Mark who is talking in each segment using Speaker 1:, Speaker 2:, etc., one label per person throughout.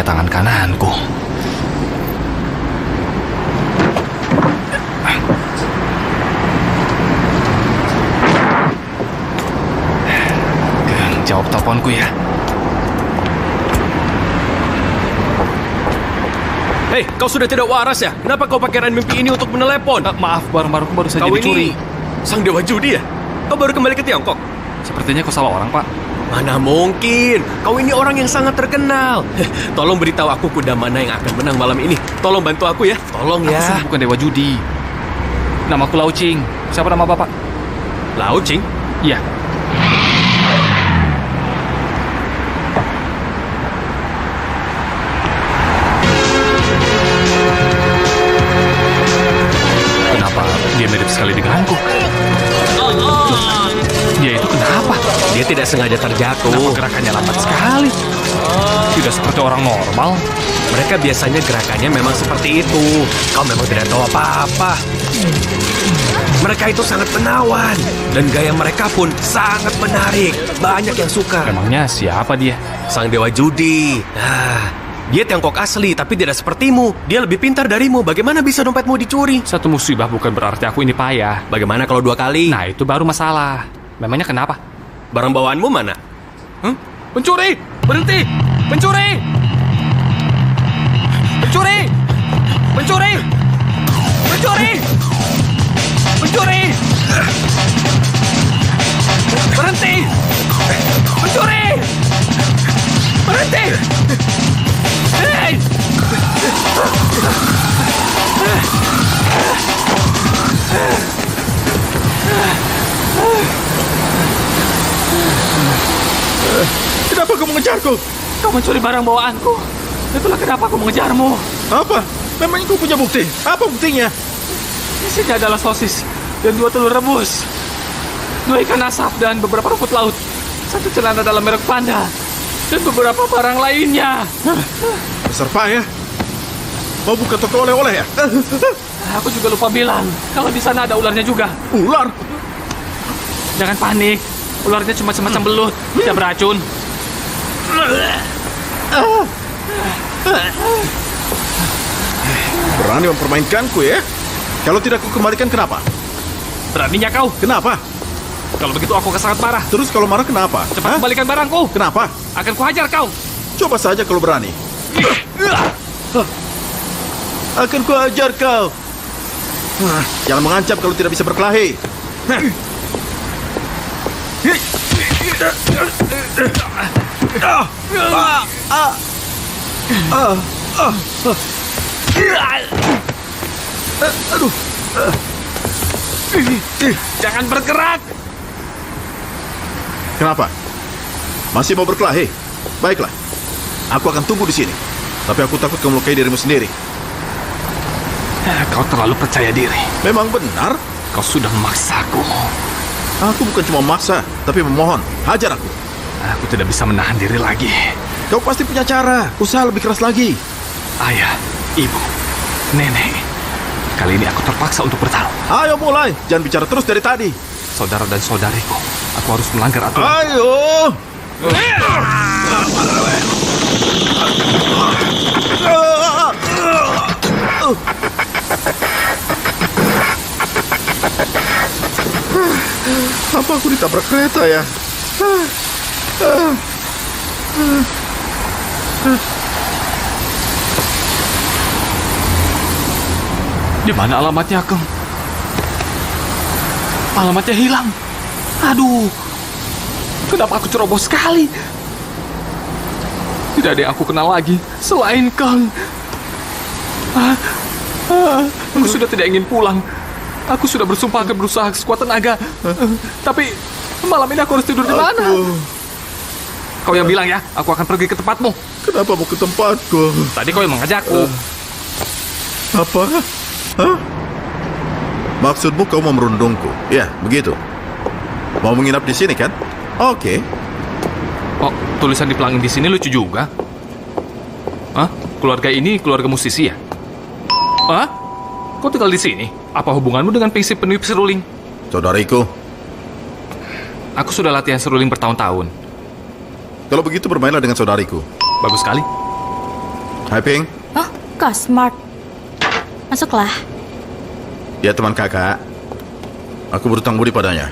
Speaker 1: tangan kananku. Jawab teleponku ya.
Speaker 2: Hei, kau sudah tidak waras ya? Kenapa kau pakai rangka mimpi ini untuk menelepon?
Speaker 1: Maaf, barang-barangku baru saja
Speaker 2: Kau
Speaker 1: dicuri.
Speaker 2: ini sang dewa judi ya? Kau baru kembali ke Tiongkok?
Speaker 1: Sepertinya kau salah orang, Pak.
Speaker 2: Mana mungkin? Kau ini orang yang sangat terkenal. Tolong beritahu aku kuda mana yang akan menang malam ini. Tolong bantu aku ya. Tolong
Speaker 1: Aku
Speaker 2: ya.
Speaker 1: sudah bukan dewa judi. Namaku Lau Ching. Siapa nama Bapak?
Speaker 2: Lau Ching?
Speaker 1: Iya. Kenapa dia mirip sekali denganku? Dia itu kenapa?
Speaker 2: Dia tidak sengaja terjatuh.
Speaker 1: Kenapa gerakannya lambat sekali? Tidak seperti orang normal.
Speaker 2: Mereka biasanya gerakannya memang seperti itu. Kau memang tidak tahu apa-apa. Mereka itu sangat menawan. Dan gaya mereka pun sangat menarik. Banyak yang suka.
Speaker 1: Emangnya siapa dia?
Speaker 2: Sang dewa judi. Dia Tiongkok asli, tapi tidak sepertimu. Dia lebih pintar darimu. Bagaimana bisa dompetmu dicuri?
Speaker 1: Satu musibah bukan berarti aku ini payah.
Speaker 2: Bagaimana kalau 2 kali?
Speaker 1: Nah, itu baru masalah. Memangnya kenapa?
Speaker 2: Barang bawaanmu mana?
Speaker 1: Pencuri! Berhenti! Pencuri! Pencuri! Pencuri! Pencuri! Pencuri! Berhenti! Pencuri! Berhenti! Hei!
Speaker 3: Kenapa kau mengejarku?
Speaker 1: Kau mencuri barang bawaanku. Itulah kenapa aku mengejarmu.
Speaker 3: Apa? Memangnya kau punya bukti? Apa buktinya?
Speaker 1: Isinya adalah sosis dan 2 telur rebus, 2 ikan asap dan beberapa rumput laut, 1 celana dalam merek Panda, dan beberapa barang lainnya.
Speaker 3: Besar payah. Mau buka toko oleh-oleh ya?
Speaker 1: Aku juga lupa bilang kalau di sana ada ularnya juga.
Speaker 3: Ular?
Speaker 1: Jangan panik. Ularnya cuma semacam belut, tidak beracun.
Speaker 3: Berani mempermainkanku ya? Kalau tidak ku kembalikan kenapa?
Speaker 1: Beraninya kau.
Speaker 3: Kenapa?
Speaker 1: Kalau begitu aku akan sangat marah.
Speaker 3: Terus kalau marah kenapa?
Speaker 1: Cepat kembalikan barangku.
Speaker 3: Kenapa?
Speaker 1: Akan kuhajar kau.
Speaker 3: Coba saja kalau berani. Akan ku ajar kau. Jangan mengancam kalau tidak bisa berkelahi. Aduh.
Speaker 1: Jangan bergerak.
Speaker 3: Kenapa? Masih mau berkelahi? Baiklah. Aku akan tunggu di sini. Tapi aku takut kau melukai dirimu sendiri.
Speaker 1: Kau terlalu percaya diri.
Speaker 3: Memang benar.
Speaker 1: Kau sudah memaksaku.
Speaker 3: Aku bukan cuma memaksa, tapi memohon. Hajar aku.
Speaker 1: Aku tidak bisa menahan diri lagi.
Speaker 3: Kau pasti punya cara. Usaha lebih keras lagi.
Speaker 1: Ayah, ibu, nenek. Kali ini aku terpaksa untuk bertarung.
Speaker 3: Ayo mulai. Jangan bicara terus dari tadi.
Speaker 1: Saudara dan saudariku, aku harus melanggar aturan.
Speaker 3: Ayo. Apa aku ditabrak kereta ya?
Speaker 1: Di mana alamatnya, Kang? Alamatnya hilang. Aduh, kenapa aku ceroboh sekali? Tidak ada yang aku kenal lagi selain Kang. Aku sudah tidak ingin pulang. Aku sudah bersumpah akan berusaha sekuat tenaga. Tapi malam ini aku harus tidur di mana? Kau yang bilang ya, aku akan pergi ke tempatmu.
Speaker 3: Kenapa mau ke tempatku?
Speaker 1: Tadi kau yang mengajakku.
Speaker 3: Apa? Hah? Maksudmu kau mau merundungku? Ya, begitu. Mau menginap di sini kan? Oke.
Speaker 1: Oh, tulisan di pelangin di sini lucu juga. Hah? Keluarga ini keluarga musisi ya? Hah? Kau tinggal di sini? Apa hubunganmu dengan Pingsi peniup seruling?
Speaker 3: Saudariku.
Speaker 1: Aku sudah latihan seruling bertahun-tahun.
Speaker 3: Kalau begitu bermainlah dengan saudariku.
Speaker 1: Bagus sekali.
Speaker 3: Hai Ping,
Speaker 4: Oh, kau smart. Masuklah.
Speaker 3: dia teman kakak. Aku berutang budi padanya.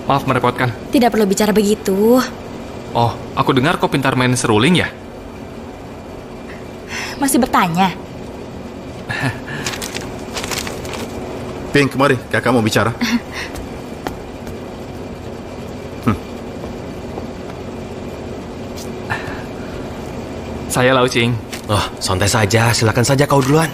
Speaker 1: Maaf merepotkan.
Speaker 4: Tidak perlu bicara begitu.
Speaker 1: Oh, aku dengar kau pintar main seruling ya?
Speaker 4: Masih bertanya?
Speaker 3: Ping, kemari, kakak mau bicara.
Speaker 1: Saya Lau Ching.
Speaker 2: Oh, santai saja. Silakan saja kau duluan.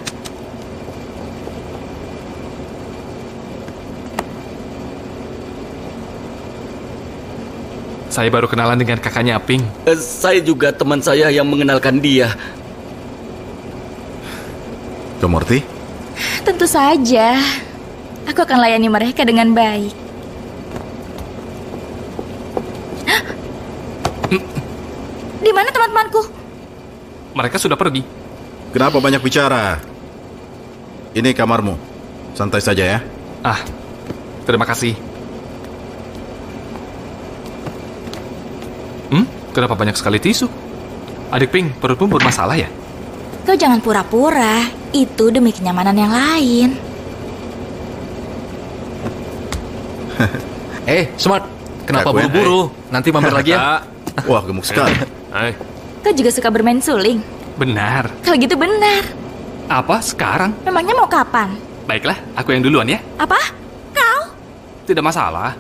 Speaker 1: Saya baru kenalan dengan kakaknya Aping.
Speaker 5: Saya juga teman saya yang mengenalkan dia.
Speaker 3: Kau Morty?
Speaker 4: Tentu saja. Aku akan layani mereka dengan baik. Hah? Di mana teman-temanku?
Speaker 1: Mereka sudah pergi.
Speaker 3: Kenapa banyak bicara? Ini kamarmu. Santai saja ya.
Speaker 1: Ah, terima kasih. Kenapa banyak sekali tisu? Adik Ping, perutmu bermasalah ya?
Speaker 4: Kau jangan pura-pura. Itu demi kenyamanan yang lain.
Speaker 2: Smart. Kenapa
Speaker 3: Gak, Gwen,
Speaker 2: buru-buru? Nanti mampir lagi ya.
Speaker 3: Wah, gemuk sekali.
Speaker 4: Kau juga suka bermain suling.
Speaker 1: Benar.
Speaker 4: Kalau gitu benar.
Speaker 1: Apa sekarang?
Speaker 4: Memangnya mau kapan?
Speaker 1: Baiklah, aku yang duluan ya.
Speaker 4: Apa? Kau?
Speaker 1: Tidak masalah.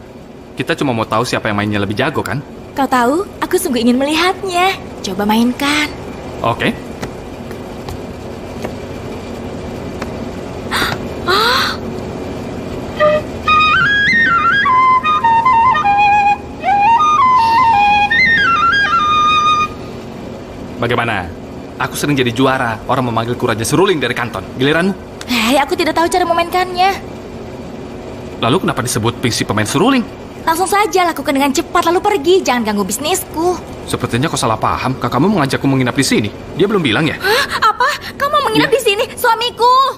Speaker 1: Kita cuma mau tahu siapa yang mainnya lebih jago kan?
Speaker 4: Kau tahu, aku sungguh ingin melihatnya. Coba mainkan.
Speaker 1: Oke. Bagaimana? Aku sering jadi juara. Orang memanggilku Raja Seruling dari kanton. Giliranmu?
Speaker 4: Hei, aku tidak tahu cara memainkannya.
Speaker 1: Lalu kenapa disebut Ping si pemain seruling?
Speaker 4: Langsung saja lakukan dengan cepat lalu pergi. Jangan ganggu bisnisku.
Speaker 1: Sepertinya kau salah paham. Kakakmu mengajakku menginap di sini. Dia belum bilang ya?
Speaker 4: Hah? Apa? Kamu mau menginap di sini? Suamiku.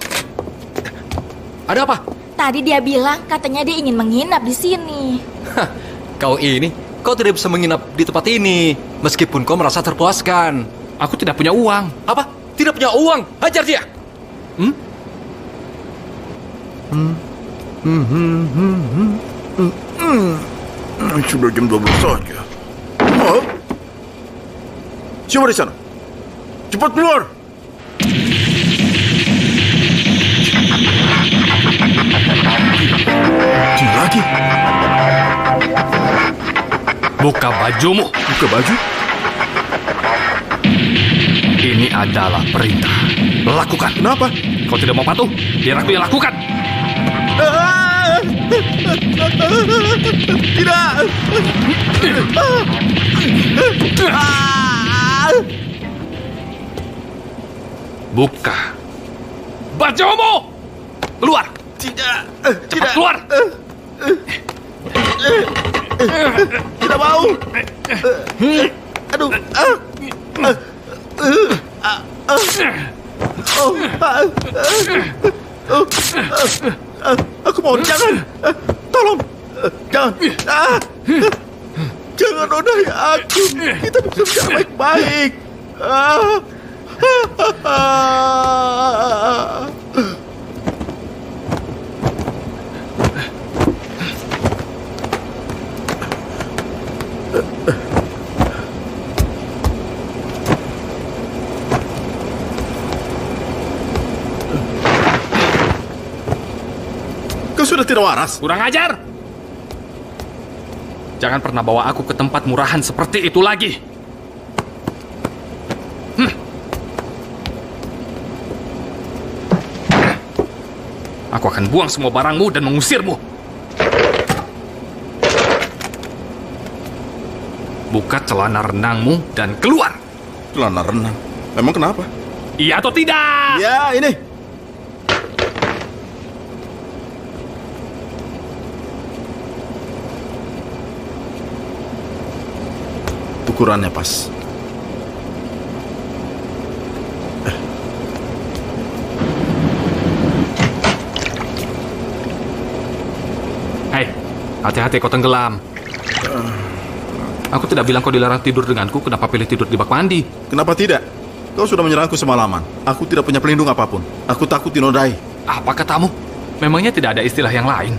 Speaker 2: Ada apa?
Speaker 4: Tadi dia bilang katanya dia ingin menginap di sini.
Speaker 2: Kau tidak bisa menginap di tempat ini. Meskipun kau merasa terpuaskan.
Speaker 1: Aku tidak punya uang.
Speaker 2: Apa? Tidak punya uang? Hajar dia!
Speaker 3: Sudah jam 12 saja. Oh? Siapa di sana? Cepat keluar! Sini lagi.
Speaker 1: Buka bajumu.
Speaker 3: Buka baju?
Speaker 1: Ini adalah perintah. Lakukan.
Speaker 3: Kenapa?
Speaker 1: Kau tidak mau patuh? Biar aku yang lakukan.
Speaker 3: Tidak!
Speaker 1: Buka bajumu. Keluar.
Speaker 3: Tidak!
Speaker 1: Cepat keluar.
Speaker 3: Tidak mau! Aduh! Aku mohon, jangan! Tolong! Jangan! Jangan nodai aku! Kita bisa bicara baik-baik! Kau sudah tidak waras?
Speaker 1: Kurang ajar. Jangan pernah bawa aku ke tempat murahan seperti itu lagi. Aku akan buang semua barangmu dan mengusirmu. Buka celana renangmu dan keluar.
Speaker 3: Celana renang? Memang kenapa?
Speaker 1: Iya atau tidak?
Speaker 3: Ya, ini. Ukurannya pas.
Speaker 1: Hei, hati-hati kau tenggelam. Aku tidak bilang kau dilarang tidur denganku, kenapa pilih tidur di bak mandi?
Speaker 3: Kenapa tidak? Kau sudah menyerangku semalaman. Aku tidak punya pelindung apapun. Aku takut dinodai.
Speaker 1: Apa katamu? Memangnya tidak ada istilah yang lain?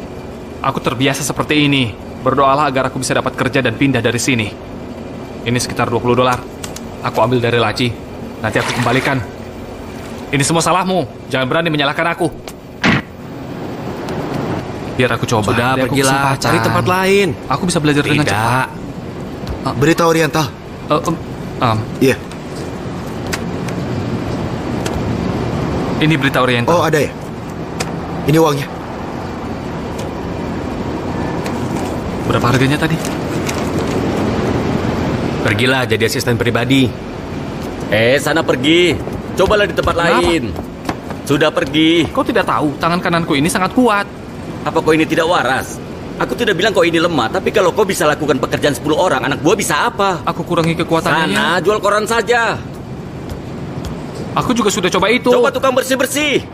Speaker 1: Aku terbiasa seperti ini. Berdoalah agar aku bisa dapat kerja dan pindah dari sini. Ini sekitar $20. Aku ambil dari laci. Nanti aku kembalikan. Ini semua salahmu. Jangan berani menyalahkan aku. Biar aku coba.
Speaker 2: Sudah,
Speaker 1: Beri aku
Speaker 2: pergilah.
Speaker 1: kesempatan.
Speaker 2: Cari tempat lain.
Speaker 1: Aku bisa belajar dengan cepat.
Speaker 2: Tidak.
Speaker 6: Berita Oriental.
Speaker 3: Iya.
Speaker 1: Ini berita Oriental.
Speaker 6: Oh, ada ya? Ini uangnya.
Speaker 1: Berapa harganya tadi?
Speaker 2: Pergilah jadi asisten pribadi.
Speaker 5: Sana pergi. Cobalah di tempat lain. Sudah pergi.
Speaker 1: Kau tidak tahu, tangan kananku ini sangat kuat.
Speaker 5: Apa kau ini tidak waras? Aku tidak bilang kau ini lemah, tapi kalau kau bisa lakukan pekerjaan 10 orang, anak buah bisa apa?
Speaker 1: Aku kurangi kekuatannya.
Speaker 5: Sana, jual koran saja.
Speaker 1: Aku juga sudah coba itu.
Speaker 5: Coba tukang bersih-bersih.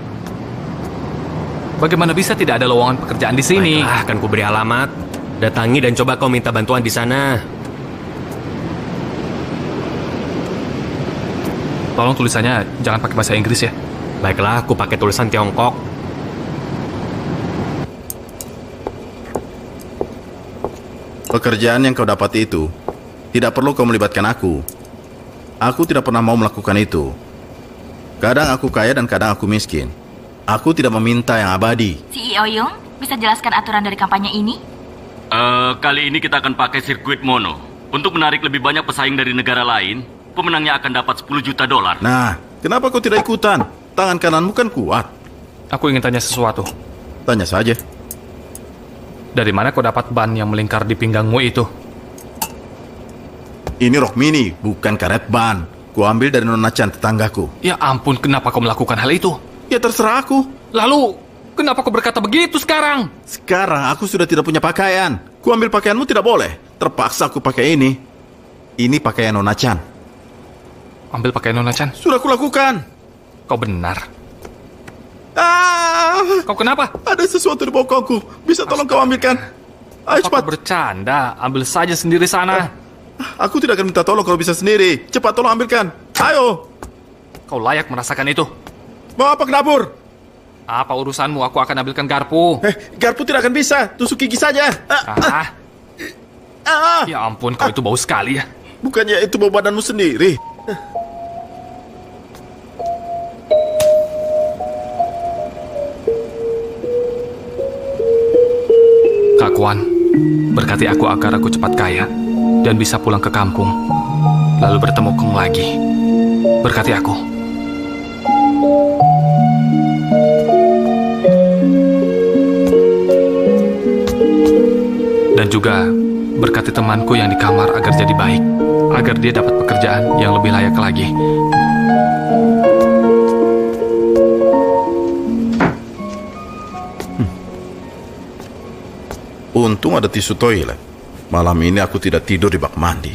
Speaker 1: Bagaimana bisa tidak ada lowongan pekerjaan di sini?
Speaker 2: Baiklah, akan kuberi alamat. Datangi dan coba kau minta bantuan di sana.
Speaker 1: Tolong tulisannya jangan pakai bahasa Inggris ya.
Speaker 2: Baiklah, aku pakai tulisan Tiongkok.
Speaker 3: Pekerjaan yang kau dapat itu tidak perlu kau melibatkan aku. Aku tidak pernah mau melakukan itu. Kadang aku kaya dan kadang aku miskin. Aku tidak meminta yang abadi.
Speaker 4: CEO Yung, bisa jelaskan aturan dari kampanye ini?
Speaker 5: Kali ini kita akan pakai sirkuit mono. Untuk menarik lebih banyak pesaing dari negara lain, pemenangnya akan dapat $10 juta.
Speaker 3: Nah, kenapa kau tidak ikutan? Tangan kananmu kan kuat.
Speaker 1: Aku ingin tanya sesuatu.
Speaker 3: Tanya saja.
Speaker 1: Dari mana kau dapat ban yang melingkar di pinggangmu itu?
Speaker 3: Ini rok mini, bukan karet ban. Ku ambil dari Nona Chan, tetanggaku.
Speaker 1: Ya ampun, kenapa kau melakukan hal itu?
Speaker 3: Ya terserah aku.
Speaker 1: Lalu, kenapa kau berkata begitu sekarang?
Speaker 3: Sekarang aku sudah tidak punya pakaian. Ku ambil pakaianmu tidak boleh. Terpaksa aku pakai ini. Ini pakaian Nona Chan.
Speaker 1: Ambil pakaian Nona Chan.
Speaker 3: Sudah kulakukan.
Speaker 1: Kau benar. Kau kenapa?
Speaker 3: Ada sesuatu di bokongku. Bisa tolong kau ambilkan? Ayo
Speaker 1: Apa
Speaker 3: cepat.
Speaker 1: kau bercanda? Ambil saja sendiri sana.
Speaker 3: Aku tidak akan minta tolong kalau bisa sendiri. Cepat tolong ambilkan. Ayo.
Speaker 1: Kau layak merasakan itu.
Speaker 3: Mau apa ke dapur?
Speaker 1: Apa urusanmu? Aku akan ambilkan garpu.
Speaker 3: Garpu tidak akan bisa. Tusuk gigi saja.
Speaker 1: Ya ampun, kau itu bau sekali ya.
Speaker 3: Bukannya itu bau badanmu sendiri.
Speaker 1: Kak Kwan, berkati aku agar aku cepat kaya dan bisa pulang ke kampung, lalu bertemu Kong lagi. Berkati aku. Dan juga berkati temanku yang di kamar agar jadi baik, agar dia dapat pekerjaan yang lebih layak lagi.
Speaker 3: Untung ada tisu toilet. Malam ini aku tidak tidur di bak mandi.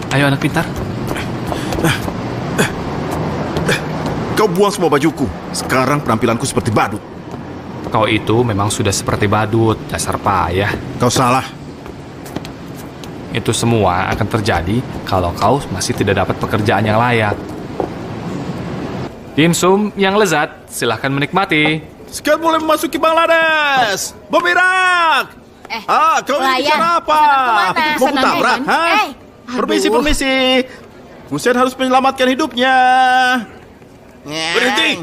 Speaker 1: Ayo anak pintar.
Speaker 3: Kau buang semua bajuku. Sekarang penampilanku seperti badut.
Speaker 1: Kau itu memang sudah seperti badut, dasar payah.
Speaker 3: Kau salah.
Speaker 1: Itu semua akan terjadi kalau kau masih tidak dapat pekerjaan yang layak. Dimsum yang lezat, silahkan menikmati.
Speaker 3: Sekarang mulai memasuki Bangladesh. Bergerak. Kau ini
Speaker 4: pelayan.
Speaker 3: bicara apa?
Speaker 4: Kemana?
Speaker 3: Mau tabrak? Permisi, permisi. Hussein harus menyelamatkan hidupnya. Berhenti.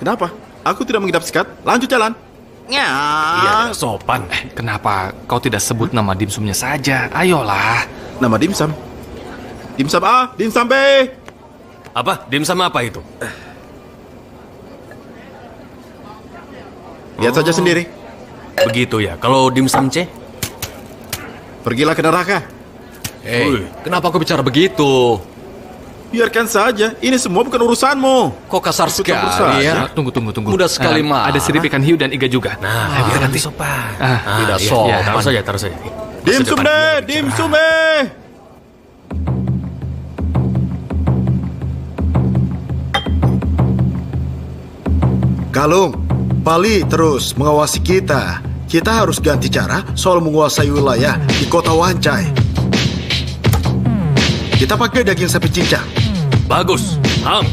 Speaker 3: Kenapa? Aku tidak mengidap sekat. Lanjut jalan.
Speaker 2: Iya, sopan.
Speaker 1: Kenapa kau tidak sebut nama dimsumnya saja? Ayolah.
Speaker 3: Nama dimsum. Dimsum A, dimsum B.
Speaker 2: Apa? Dimsum apa itu?
Speaker 3: Lihat saja sendiri.
Speaker 2: Begitu ya. Kalau dimsum C?
Speaker 3: Pergilah ke neraka.
Speaker 2: Kenapa kau bicara begitu?
Speaker 3: Biarkan saja. Ini semua bukan urusanmu.
Speaker 2: Kok kasar
Speaker 3: Ikut campur saja.
Speaker 2: sekali ya?
Speaker 1: Tunggu.
Speaker 2: Mudah sekali, Ma.
Speaker 1: Ada sirip ikan hiu dan iga juga.
Speaker 2: Nah, lebih sopan. Tidak
Speaker 1: iya,
Speaker 2: sopan.
Speaker 1: iya.
Speaker 2: Taruh saja.
Speaker 3: Dimsum B, dimsum B.
Speaker 6: Kalung, Pali terus mengawasi kita. Kita harus ganti cara soal menguasai wilayah di kota Wancai. Kita pakai daging sapi cincang.
Speaker 2: Bagus, Hang.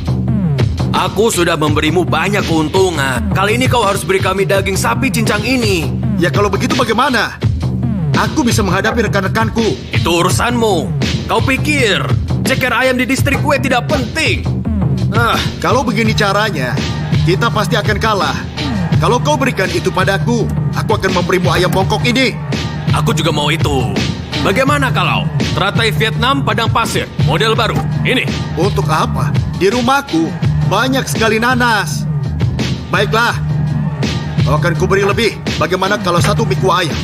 Speaker 2: Aku sudah memberimu banyak keuntungan. Kali ini kau harus beri kami daging sapi cincang ini.
Speaker 6: Ya kalau begitu bagaimana? Aku bisa menghadapi rekan-rekanku.
Speaker 2: Itu urusanmu. Kau pikir ceker ayam di distrik gue tidak penting?
Speaker 6: Kalau begini caranya, kita pasti akan kalah. Kalau kau berikan itu padaku, aku akan memberimu ayam bongkok ini.
Speaker 2: Aku juga mau itu. Bagaimana kalau teratai Vietnam padang pasir, model baru, ini?
Speaker 6: Untuk apa? Di rumahku banyak sekali nanas. Baiklah, kau akan kuberi lebih. Bagaimana kalau satu miku ayam?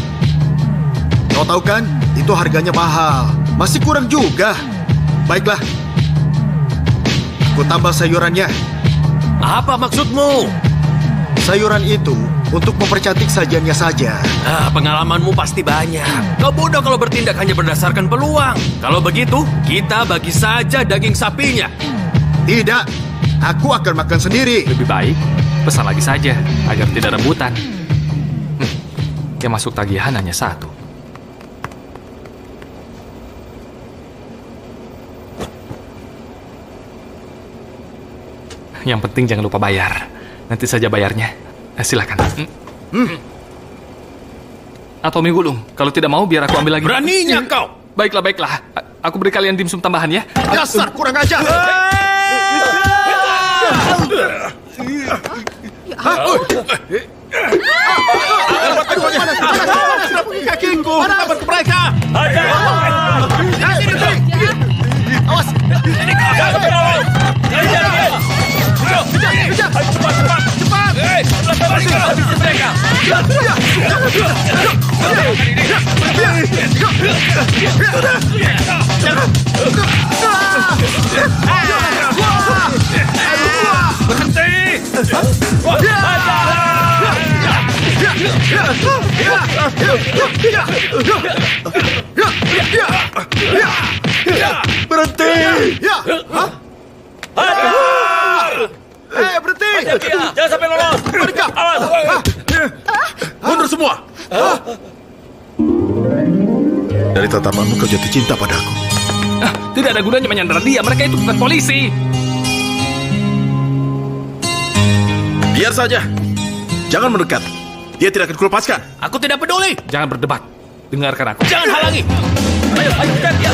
Speaker 6: Kau tahu kan, itu harganya mahal. Masih kurang juga. Baiklah, aku tambah sayurannya.
Speaker 2: Apa maksudmu?
Speaker 6: Sayuran itu untuk mempercantik sajiannya saja.
Speaker 2: Pengalamanmu pasti banyak. Kau bodoh kalau bertindak hanya berdasarkan peluang. Kalau begitu, kita bagi saja daging sapinya.
Speaker 6: Tidak, aku akan makan sendiri.
Speaker 1: Lebih baik pesan lagi saja agar tidak rebutan. Yang masuk tagihan hanya satu. Yang penting jangan lupa bayar. Nanti saja bayarnya. Silakan. Atau mie gulung. Kalau tidak mau biar aku ambil lagi.
Speaker 2: Beraninya kau!
Speaker 1: Baiklah, baiklah. Aku beri kalian dimsum tambahan ya.
Speaker 6: Dasar kurang ajar. Kakiku, dapat ke mereka. Awas. Berhenti! Berhenti!
Speaker 2: Jangan sampai lolos!
Speaker 6: Mundur semua! Dari tatapanmu kau jatuh cinta padaku.
Speaker 1: Tidak ada gunanya menyandera dia. Mereka itu bukan polisi.
Speaker 3: Biar saja. Jangan mendekat. Dia tidak akan kulepaskan.
Speaker 2: Aku tidak peduli!
Speaker 1: Jangan berdebat. Dengarkan aku.
Speaker 2: Jangan halangi! Ayo, cari dia!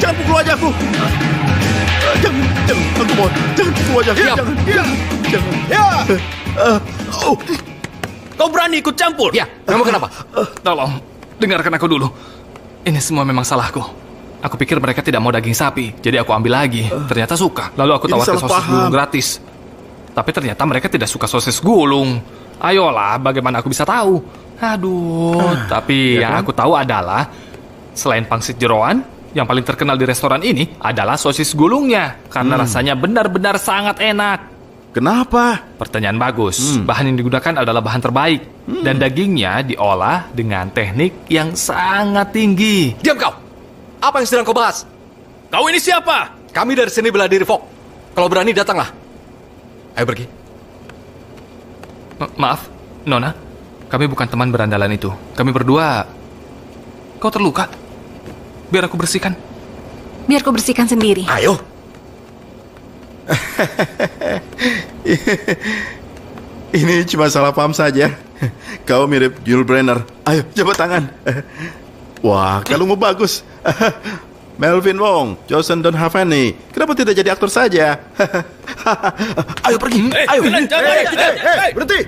Speaker 6: Jangan pukul wajahku. Jangan, aku mohon. Jangan pukul wajahku. Jangan.
Speaker 2: Kau berani ikut campur?
Speaker 1: Ya, kamu kenapa? Tolong, dengarkan aku dulu. Ini semua memang salahku. Aku pikir mereka tidak mau daging sapi, jadi aku ambil lagi. Ternyata suka. Lalu aku
Speaker 3: Ini
Speaker 1: tawarkan
Speaker 3: salah
Speaker 1: sosis
Speaker 3: paham.
Speaker 1: gulung gratis. Tapi ternyata mereka tidak suka sosis gulung. Ayolah, bagaimana aku bisa tahu? Aduh, tapi yang aku tahu adalah selain pangsit jeroan, yang paling terkenal di restoran ini adalah sosis gulungnya. Karena rasanya benar-benar sangat enak.
Speaker 3: Kenapa?
Speaker 1: Pertanyaan bagus. Bahan yang digunakan adalah bahan terbaik. Dan dagingnya diolah dengan teknik yang sangat tinggi.
Speaker 7: Diam kau! Apa yang sedang kau bahas?
Speaker 2: Kau ini siapa?
Speaker 7: Kami dari sini bela diri, Fok. Kalau berani, datanglah. Ayo pergi.
Speaker 1: Maaf, Nona. Kami bukan teman berandalan itu. Kami berdua... Kau terluka? Biar aku bersihkan.
Speaker 8: Biar ku bersihkan sendiri.
Speaker 7: Ayo.
Speaker 3: Ini cuma salah paham saja. Kau mirip Jules Brenner. Ayo, coba tangan. Wah, kalungmu bagus. Melvin Wong, Johnson Don Havani. Kenapa tidak jadi aktor saja? Ayo pergi. Ayo.
Speaker 6: Berhenti!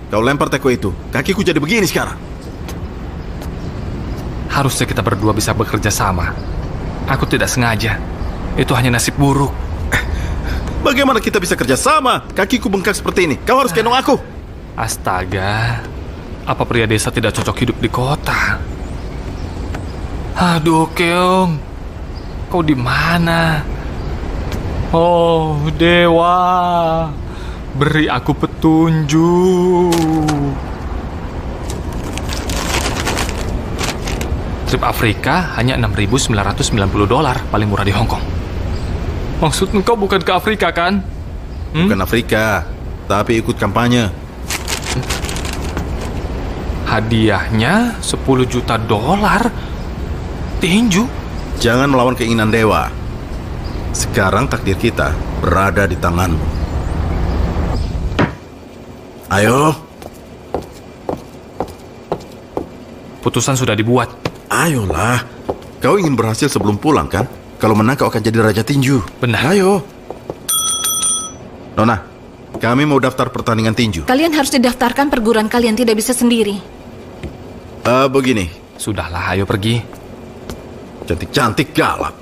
Speaker 3: Kau lempar teko itu. Kakiku jadi begini sekarang.
Speaker 1: Harusnya kita berdua bisa bekerja sama. Aku tidak sengaja. Itu hanya nasib buruk.
Speaker 3: Bagaimana kita bisa kerja sama? Kakiku bengkak seperti ini. Kau harus gendong aku.
Speaker 1: Astaga. Apa pria desa tidak cocok hidup di kota? Aduh, Keong. Kau di mana? Oh, dewa. Beri aku petunjuk. Persib Afrika hanya $6.990 paling murah di Hong Kong. Maksud engkau bukan ke Afrika kan?
Speaker 3: Bukan Afrika, tapi ikut kampanye.
Speaker 1: Hadiahnya $10 juta. Tinju?
Speaker 3: Jangan melawan keinginan dewa. Sekarang takdir kita berada di tanganmu. Ayo.
Speaker 1: Putusan sudah dibuat.
Speaker 3: Ayolah. Kau ingin berhasil sebelum pulang kan? Kalau menang kau akan jadi raja tinju.
Speaker 1: Benar.
Speaker 3: Ayo. Nona, kami mau daftar pertandingan tinju.
Speaker 8: Kalian harus didaftarkan perguruan kalian, tidak bisa sendiri.
Speaker 3: Begini.
Speaker 1: Sudahlah, ayo pergi.
Speaker 3: Cantik-cantik galak.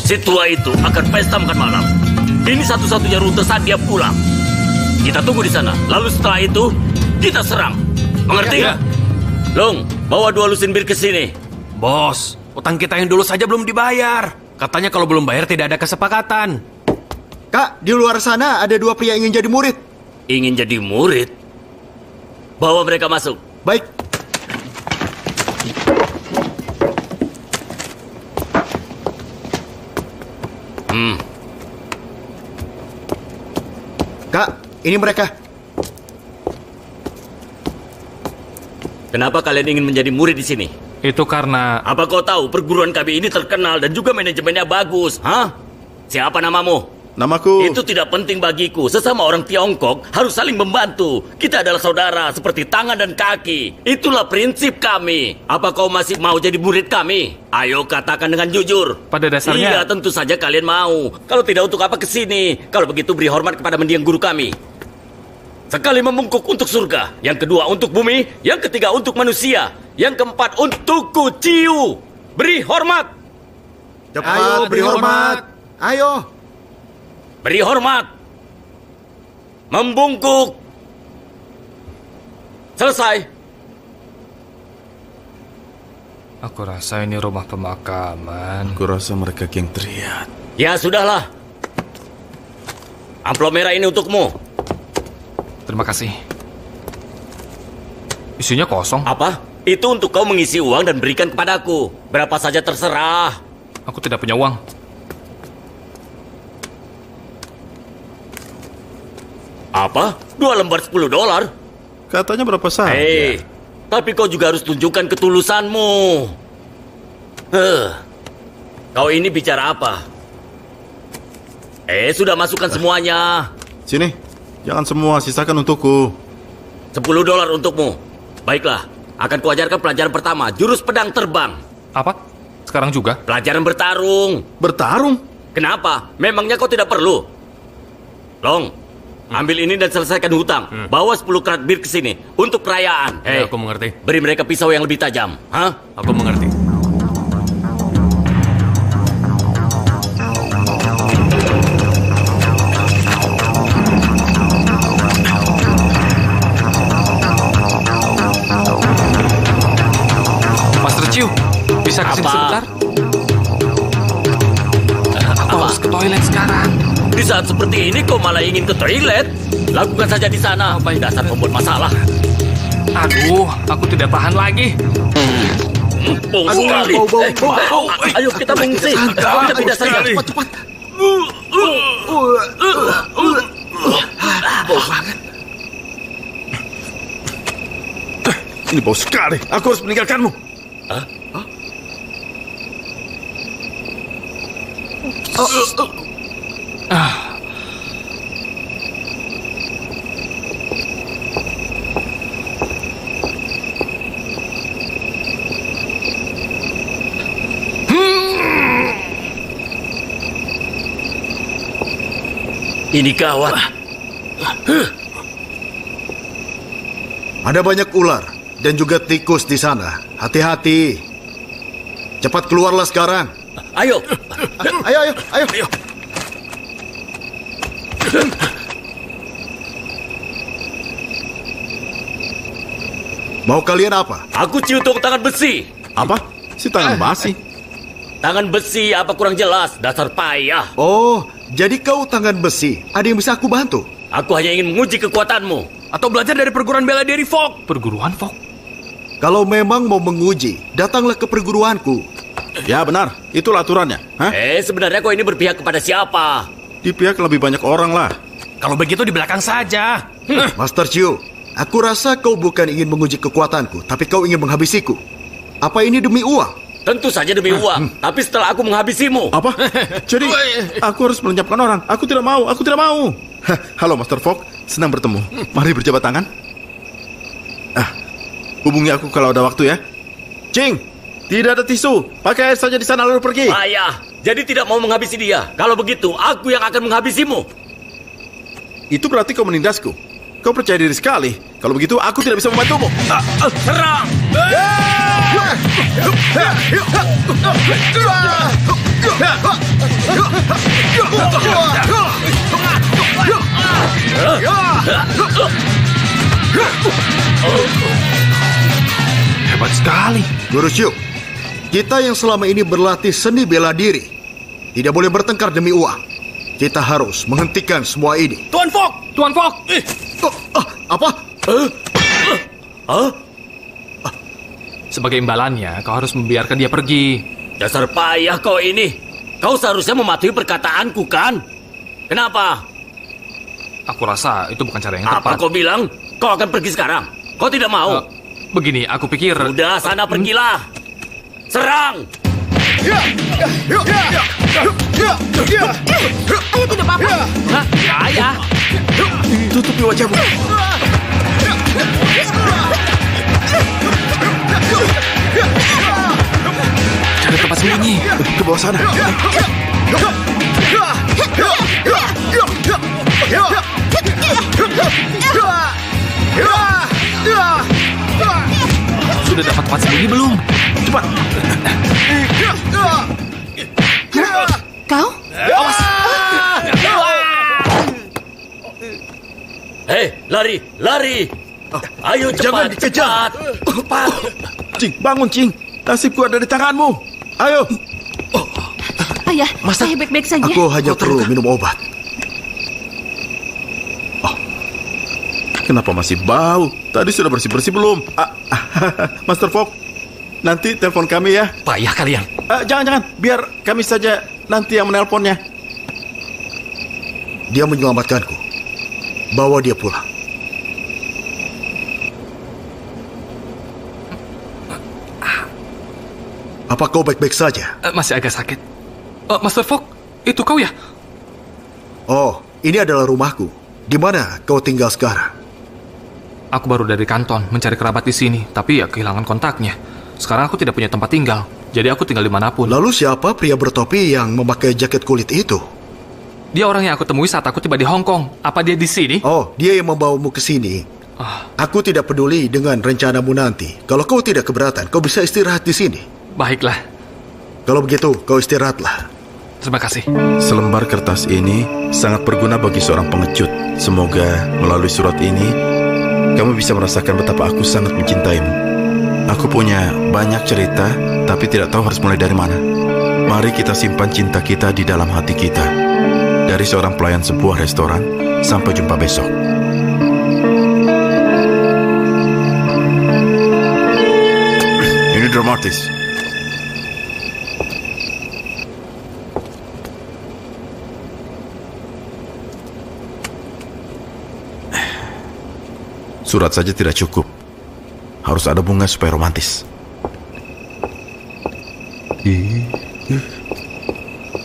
Speaker 5: Si tua itu akan pesta makan malam. Ini satu-satunya rute saat dia pulang. Kita tunggu di sana. Lalu setelah itu, kita serang. Mengerti?
Speaker 2: Ya.
Speaker 5: Long, bawa 2 lusin bir ke sini.
Speaker 2: Bos, utang kita yang dulu saja belum dibayar. Katanya kalau belum bayar tidak ada kesepakatan.
Speaker 6: Kak, di luar sana ada 2 pria ingin jadi murid.
Speaker 5: Ingin jadi murid? Bawa mereka masuk.
Speaker 6: Baik. Kak, ini mereka.
Speaker 5: Kenapa kalian ingin menjadi murid di sini?
Speaker 1: Itu karena...
Speaker 5: Apa kau tahu perguruan kami ini terkenal dan juga manajemennya bagus? Hah? Siapa namamu?
Speaker 3: Namaku...
Speaker 5: Itu tidak penting bagiku. Sesama orang Tiongkok harus saling membantu. Kita adalah saudara seperti tangan dan kaki. Itulah prinsip kami. Apa kau masih mau jadi murid kami? Ayo katakan dengan jujur.
Speaker 1: Pada dasarnya...
Speaker 5: Iya, tentu saja kalian mau. Kalau tidak, untuk apa kesini? Kalau begitu beri hormat kepada mendiang guru kami. Sekali membungkuk untuk surga. Yang kedua untuk bumi. Yang ketiga untuk manusia. Yang keempat untukku, Ciu. Beri hormat.
Speaker 6: Cepat,
Speaker 2: Ayo,
Speaker 6: beri hormat. Ayo.
Speaker 5: Beri hormat. Membungkuk. Selesai.
Speaker 1: Aku rasa ini rumah pemakaman.
Speaker 3: Aku rasa mereka geng teriak.
Speaker 5: Ya, sudahlah. Amplop merah ini untukmu.
Speaker 1: Terima kasih. Isinya kosong.
Speaker 5: Apa? Itu untuk kau mengisi uang dan berikan kepadaku. Berapa saja terserah.
Speaker 1: Aku tidak punya uang.
Speaker 5: Apa? 2 lembar $10?
Speaker 3: Katanya berapa saja?
Speaker 5: Hei, tapi kau juga harus tunjukkan ketulusanmu. Kau ini bicara apa? Sudah masukkan semuanya.
Speaker 3: Sini, jangan semua, sisakan untukku.
Speaker 5: $10 untukmu. Baiklah, akan kuajarkan pelajaran pertama, jurus pedang terbang.
Speaker 1: Apa? Sekarang juga?
Speaker 5: Pelajaran bertarung.
Speaker 3: Bertarung?
Speaker 5: Kenapa? Memangnya kau tidak perlu? Long, ambil ini dan selesaikan hutang. Bawa 10 kerat bir ke sini untuk perayaan.
Speaker 2: Ya, aku mengerti.
Speaker 5: Beri mereka pisau yang lebih tajam. Hah?
Speaker 2: Aku mengerti.
Speaker 1: Master Chiu, bisa kesini
Speaker 5: Apa?
Speaker 1: sebentar? Aku harus ke toilet sekarang.
Speaker 5: Di saat seperti ini kau malah ingin ke toilet? Lakukan saja di sana. Dasar pembuat masalah.
Speaker 1: Aduh, aku tidak tahan lagi.
Speaker 5: Bau sekali. Ayo kita mengungsi. Kita pindah saja.
Speaker 6: Cepat.
Speaker 3: Ini bau sekali. Aku harus meninggalkanmu.
Speaker 5: Ini gawat.
Speaker 6: Ada banyak ular dan juga tikus di sana. Hati-hati. Cepat keluarlah sekarang.
Speaker 5: Ayo.
Speaker 6: Ayo. Mau kalian apa?
Speaker 5: Aku cium tangan besi.
Speaker 3: Apa? Si tangan basi.
Speaker 5: Tangan besi apa kurang jelas, dasar payah.
Speaker 6: Oh, jadi kau tangan besi. Ada yang bisa aku bantu?
Speaker 5: Aku hanya ingin menguji kekuatanmu.
Speaker 2: Atau belajar dari perguruan bela diri Fok.
Speaker 1: Perguruan, Fok?
Speaker 6: Kalau memang mau menguji, datanglah ke perguruanku.
Speaker 3: Ya benar, itulah aturannya. Hah?
Speaker 5: Sebenarnya kau ini berpihak kepada siapa?
Speaker 3: Di pihak lebih banyak orang lah.
Speaker 2: Kalau begitu di belakang saja.
Speaker 6: Master Chiu, aku rasa kau bukan ingin menguji kekuatanku, tapi kau ingin menghabisiku. Apa ini demi uang?
Speaker 5: Tentu saja demi uang. Tapi setelah aku menghabisimu.
Speaker 3: Apa? Jadi, aku harus melenyapkan orang. Aku tidak mau, aku tidak mau. Halo Master Fok, senang bertemu. Mari berjabat tangan. Hubungi aku kalau ada waktu ya. Cing, tidak ada tisu. Pakai air saja di sana lalu pergi.
Speaker 5: Payah. Jadi tidak mau menghabisi dia. Kalau begitu, aku yang akan menghabisimu.
Speaker 3: Itu berarti kau menindasku. Kau percaya diri sekali. Kalau begitu, aku tidak bisa membantumu.
Speaker 5: Serang!
Speaker 1: Hebat sekali.
Speaker 6: Guru Chiu, kita yang selama ini berlatih seni bela diri tidak boleh bertengkar demi uang. Kita harus menghentikan semua ini.
Speaker 2: Tuan Fok!
Speaker 1: Tuan Fok!
Speaker 6: Apa?
Speaker 1: Sebagai imbalannya, kau harus membiarkan dia pergi.
Speaker 5: Dasar payah kau ini. Kau seharusnya mematuhi perkataanku, kan? Kenapa?
Speaker 1: Aku rasa itu bukan cara yang
Speaker 5: Apa
Speaker 1: tepat.
Speaker 5: kau bilang? Kau akan pergi sekarang? Kau tidak mau?
Speaker 1: Begini, aku pikir...
Speaker 5: Udah, sana pergilah. Serang!
Speaker 8: Ayo tidak apa-apa.
Speaker 1: Hah? Ya.
Speaker 3: Tutupi wajahmu.
Speaker 1: Cari tempat sembunyi.
Speaker 3: Ke bawah sana.
Speaker 1: Sudah dapat tempat sembunyi belum?
Speaker 3: Cepat.
Speaker 8: Kau?
Speaker 5: Hei, lari, lari! Ayo
Speaker 6: Jangan
Speaker 5: cepat,
Speaker 6: dikejar.
Speaker 5: cepat!
Speaker 3: Cing, bangun Cing. Nasibku ada di tanganmu. Ayo.
Speaker 8: Ayah, saya baik-baik saja.
Speaker 6: Aku hanya perlu minum obat.
Speaker 3: Kenapa masih bau? Tadi sudah bersih-bersih belum? Master Fok, nanti telepon kami ya.
Speaker 2: Payah kalian.
Speaker 3: Jangan, biar kami saja nanti yang menelponnya.
Speaker 6: Dia menyelamatkanku. Bawa dia pulang. Apa kau baik-baik saja?
Speaker 1: Masih agak sakit. Master Fok, itu kau ya?
Speaker 6: Oh, ini adalah rumahku. Di mana kau tinggal sekarang?
Speaker 1: Aku baru dari kanton mencari kerabat di sini, tapi ya kehilangan kontaknya. Sekarang aku tidak punya tempat tinggal, jadi aku tinggal dimanapun.
Speaker 6: Lalu siapa pria bertopi yang memakai jaket kulit itu?
Speaker 1: Dia orang yang aku temui saat aku tiba di Hong Kong. Apa dia di sini?
Speaker 6: Oh, dia yang membawamu ke sini. Aku tidak peduli dengan rencanamu nanti. Kalau kau tidak keberatan, kau bisa istirahat di sini.
Speaker 1: Baiklah.
Speaker 6: Kalau begitu, kau istirahatlah.
Speaker 1: Terima kasih.
Speaker 3: Selembar kertas ini sangat berguna bagi seorang pengecut. Semoga melalui surat ini, kamu bisa merasakan betapa aku sangat mencintaimu. Aku punya banyak cerita, tapi tidak tahu harus mulai dari mana. Mari kita simpan cinta kita di dalam hati kita. Dari seorang pelayan sebuah restoran, sampai jumpa besok. Ini dramatis. Surat saja tidak cukup. Harus ada bunga supaya romantis.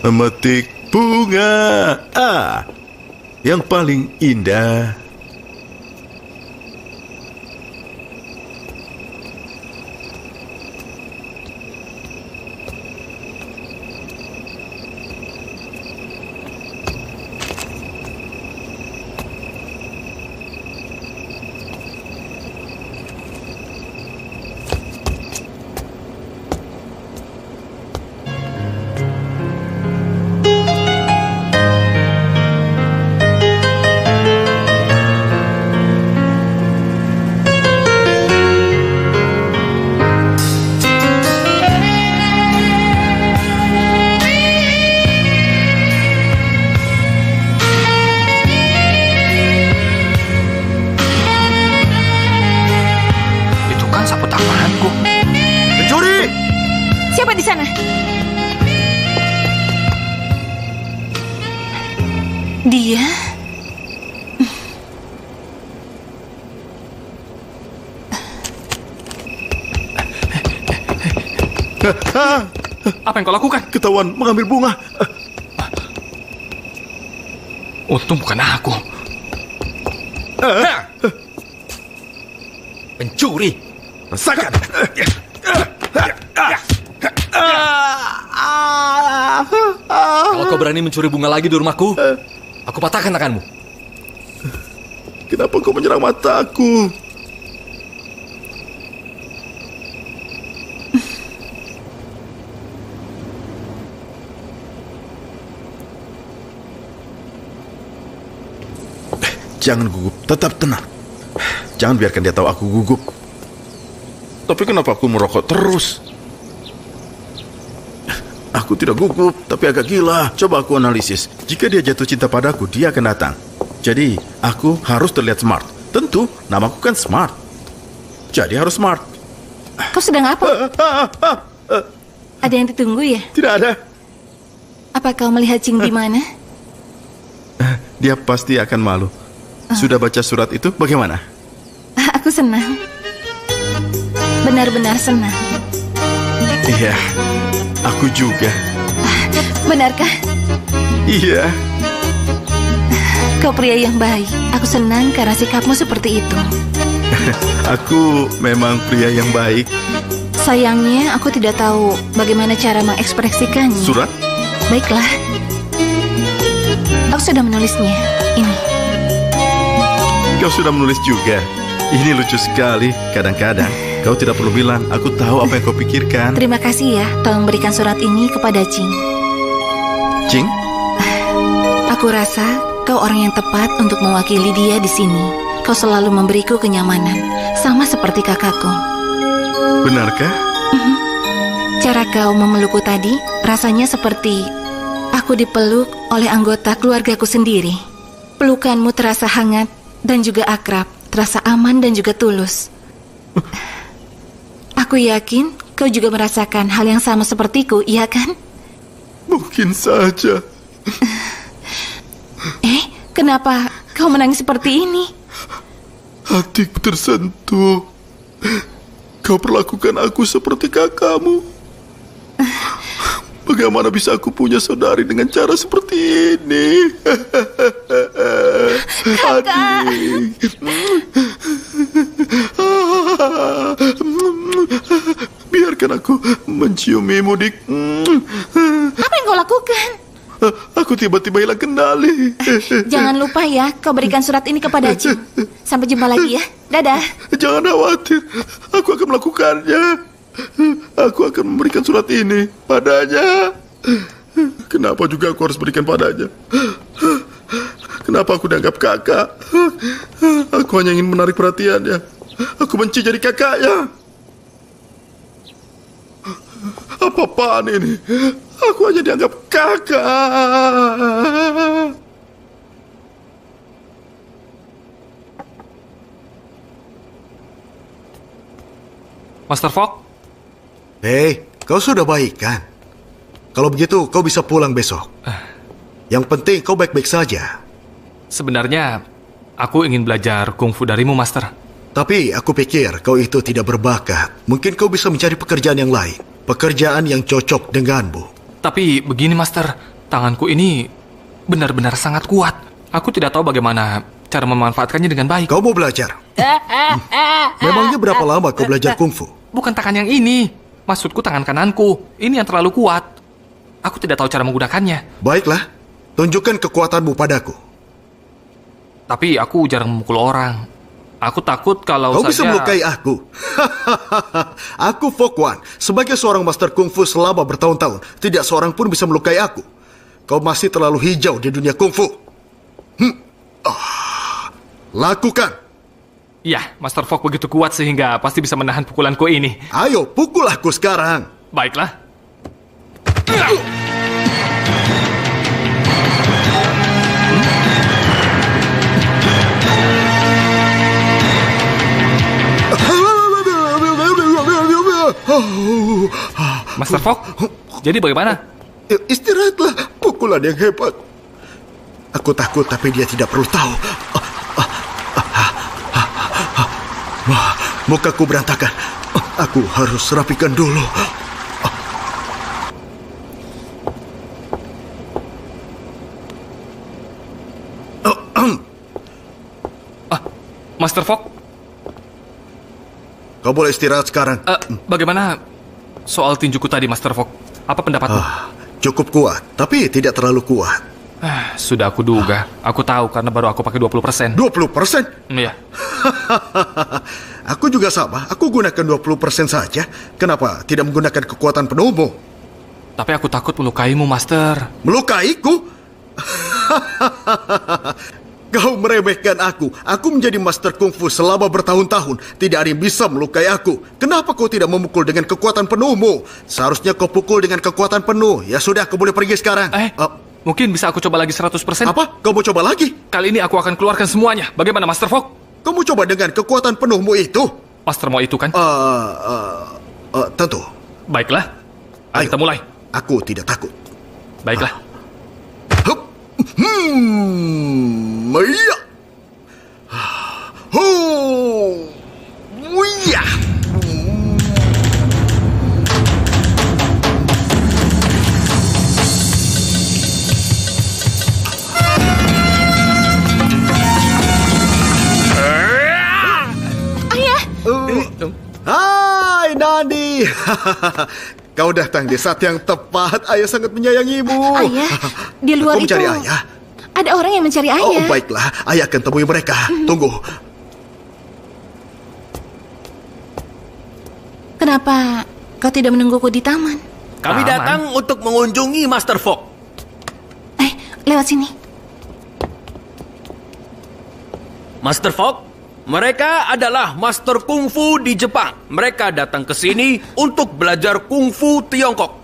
Speaker 3: Memetik bunga yang paling indah.
Speaker 8: Dia?
Speaker 1: Apa yang kau lakukan?
Speaker 3: Ketahuan mengambil bunga.
Speaker 1: Untung bukan aku.
Speaker 2: Pencuri.
Speaker 3: Rasakan.
Speaker 7: Kalau kau berani mencuri bunga lagi di rumahku, aku patahkan tanganmu.
Speaker 3: Kenapa kau menyerang mataku? Jangan gugup, tetap tenang. Jangan biarkan dia tahu aku gugup. Tapi kenapa aku merokok terus? Aku tidak gugup, tapi agak gila. Coba aku analisis. Jika dia jatuh cinta padaku, dia akan datang. Jadi, aku harus terlihat smart. Tentu, namaku kan Smart. Jadi harus smart.
Speaker 8: Kau sedang apa? Ada yang ditunggu ya?
Speaker 3: Tidak ada.
Speaker 8: Apa kau melihat Cing di mana?
Speaker 3: Dia pasti akan malu. Sudah baca surat itu bagaimana?
Speaker 8: Aku senang. Benar-benar senang.
Speaker 3: Iya, aku juga.
Speaker 8: Benarkah?
Speaker 3: Iya.
Speaker 8: Kau pria yang baik. Aku senang karena sikapmu seperti itu.
Speaker 3: Aku memang pria yang baik.
Speaker 8: Sayangnya aku tidak tahu bagaimana cara mengekspresikannya.
Speaker 3: Surat?
Speaker 8: Baiklah. Aku sudah menulisnya. Ini.
Speaker 3: Kau sudah menulis juga. Ini lucu sekali. Kadang-kadang kau tidak perlu bilang. Aku tahu apa yang kau pikirkan.
Speaker 8: Terima kasih ya. Tolong berikan surat ini kepada Cing.
Speaker 3: Cing?
Speaker 8: Aku rasa kau orang yang tepat untuk mewakili dia di sini. Kau selalu memberiku kenyamanan, sama seperti kakakku.
Speaker 3: Benarkah?
Speaker 8: Cara kau memelukku tadi rasanya seperti aku dipeluk oleh anggota keluargaku sendiri. Pelukanmu terasa hangat dan juga akrab, terasa aman dan juga tulus. Aku yakin kau juga merasakan hal yang sama sepertiku, iya kan?
Speaker 3: Mungkin saja.
Speaker 8: Kenapa kau menangis seperti ini?
Speaker 3: Hatiku tersentuh. Kau perlakukan aku seperti kakakmu. Bagaimana bisa aku punya saudari dengan cara seperti ini?
Speaker 8: Kakak.
Speaker 3: Biarkan aku menciumimu, Dik.
Speaker 8: Apa yang kau lakukan?
Speaker 3: Aku tiba-tiba hilang kendali.
Speaker 8: Jangan lupa ya, kau berikan surat ini kepada Cing. Sampai jumpa lagi ya. Dadah.
Speaker 3: Jangan khawatir, aku akan melakukannya. Aku akan memberikan surat ini padanya. Kenapa juga aku harus berikan padanya? Kenapa aku dianggap kakak? Aku hanya ingin menarik perhatiannya. Aku benci jadi kakaknya. Apa-apaan ini? Aku hanya dianggap kakak.
Speaker 1: Master Fogg?
Speaker 6: Hei, kau sudah baik kan? Kalau begitu, kau bisa pulang besok. Yang penting kau baik-baik saja.
Speaker 1: Sebenarnya, aku ingin belajar kungfu darimu, Master.
Speaker 6: Tapi aku pikir kau itu tidak berbakat. Mungkin kau bisa mencari pekerjaan yang lain. Pekerjaan yang cocok denganmu.
Speaker 1: Tapi begini, Master. Tanganku ini benar-benar sangat kuat. Aku tidak tahu bagaimana cara memanfaatkannya dengan baik.
Speaker 6: Kau mau belajar? Memangnya berapa lama kau belajar kungfu?
Speaker 1: Bukan tangan yang ini. Maksudku tangan kananku. Ini yang terlalu kuat. Aku tidak tahu cara menggunakannya.
Speaker 6: Baiklah, tunjukkan kekuatanmu padaku.
Speaker 1: Tapi aku jarang memukul orang. Aku takut kalau
Speaker 6: kau bisa melukai aku. Aku Fogg One. Sebagai seorang master kungfu selama bertahun-tahun, tidak seorang pun bisa melukai aku. Kau masih terlalu hijau di dunia kungfu. Lakukan.
Speaker 1: Ya, Master Fogg begitu kuat sehingga pasti bisa menahan pukulanku ini.
Speaker 6: Ayo, pukul aku sekarang.
Speaker 1: Baiklah. Master Fogg, jadi bagaimana?
Speaker 6: Istirahatlah, pukulan yang hebat. Aku takut, tapi dia tidak perlu tahu. Mukaku berantakan. Aku harus rapikan dulu.
Speaker 1: Master Fogg,
Speaker 6: Kau boleh istirahat sekarang.
Speaker 1: bagaimana soal tinjuku tadi, Master Fogg? Apa pendapatmu?
Speaker 6: Cukup kuat, tapi tidak terlalu kuat.
Speaker 1: Sudah aku duga. Aku tahu karena baru aku pakai 20%.
Speaker 6: 20%?
Speaker 1: Iya.
Speaker 6: Aku juga sama. Aku gunakan 20% saja. Kenapa tidak menggunakan kekuatan penuhmu?
Speaker 1: Tapi aku takut melukaimu, Master.
Speaker 6: Melukaiku? Kau meremehkan aku. Aku menjadi master kungfu selama bertahun-tahun. Tidak ada yang bisa melukai aku. Kenapa kau tidak memukul dengan kekuatan penuhmu? Seharusnya kau pukul dengan kekuatan penuh. Ya sudah, kau boleh pergi sekarang.
Speaker 1: Mungkin bisa aku coba lagi 100%.
Speaker 6: Apa? Kau mau coba lagi?
Speaker 1: Kali ini aku akan keluarkan semuanya. Bagaimana, Master Fogg?
Speaker 6: Kau mau coba dengan kekuatan penuhmu itu?
Speaker 1: Master mau itu kan?
Speaker 6: Tentu.
Speaker 1: Baiklah. Ayo kita mulai.
Speaker 6: Aku tidak takut.
Speaker 1: Baiklah.
Speaker 6: Iya. Iya. Hai, Nani. Kau datang di saat yang tepat. Ayah sangat menyayangimu.
Speaker 8: Ayah, di luar
Speaker 6: Kau
Speaker 8: itu
Speaker 6: mencari ayah?
Speaker 8: ada orang yang mencari ayah.
Speaker 6: Oh, baiklah. Ayah akan temui mereka. Tunggu.
Speaker 8: Kenapa kau tidak menungguku di taman?
Speaker 2: Kami datang untuk mengunjungi Master Fogg.
Speaker 8: Lewat sini.
Speaker 2: Master Fogg, mereka adalah master kungfu di Jepang. Mereka datang ke sini untuk belajar kungfu Tiongkok.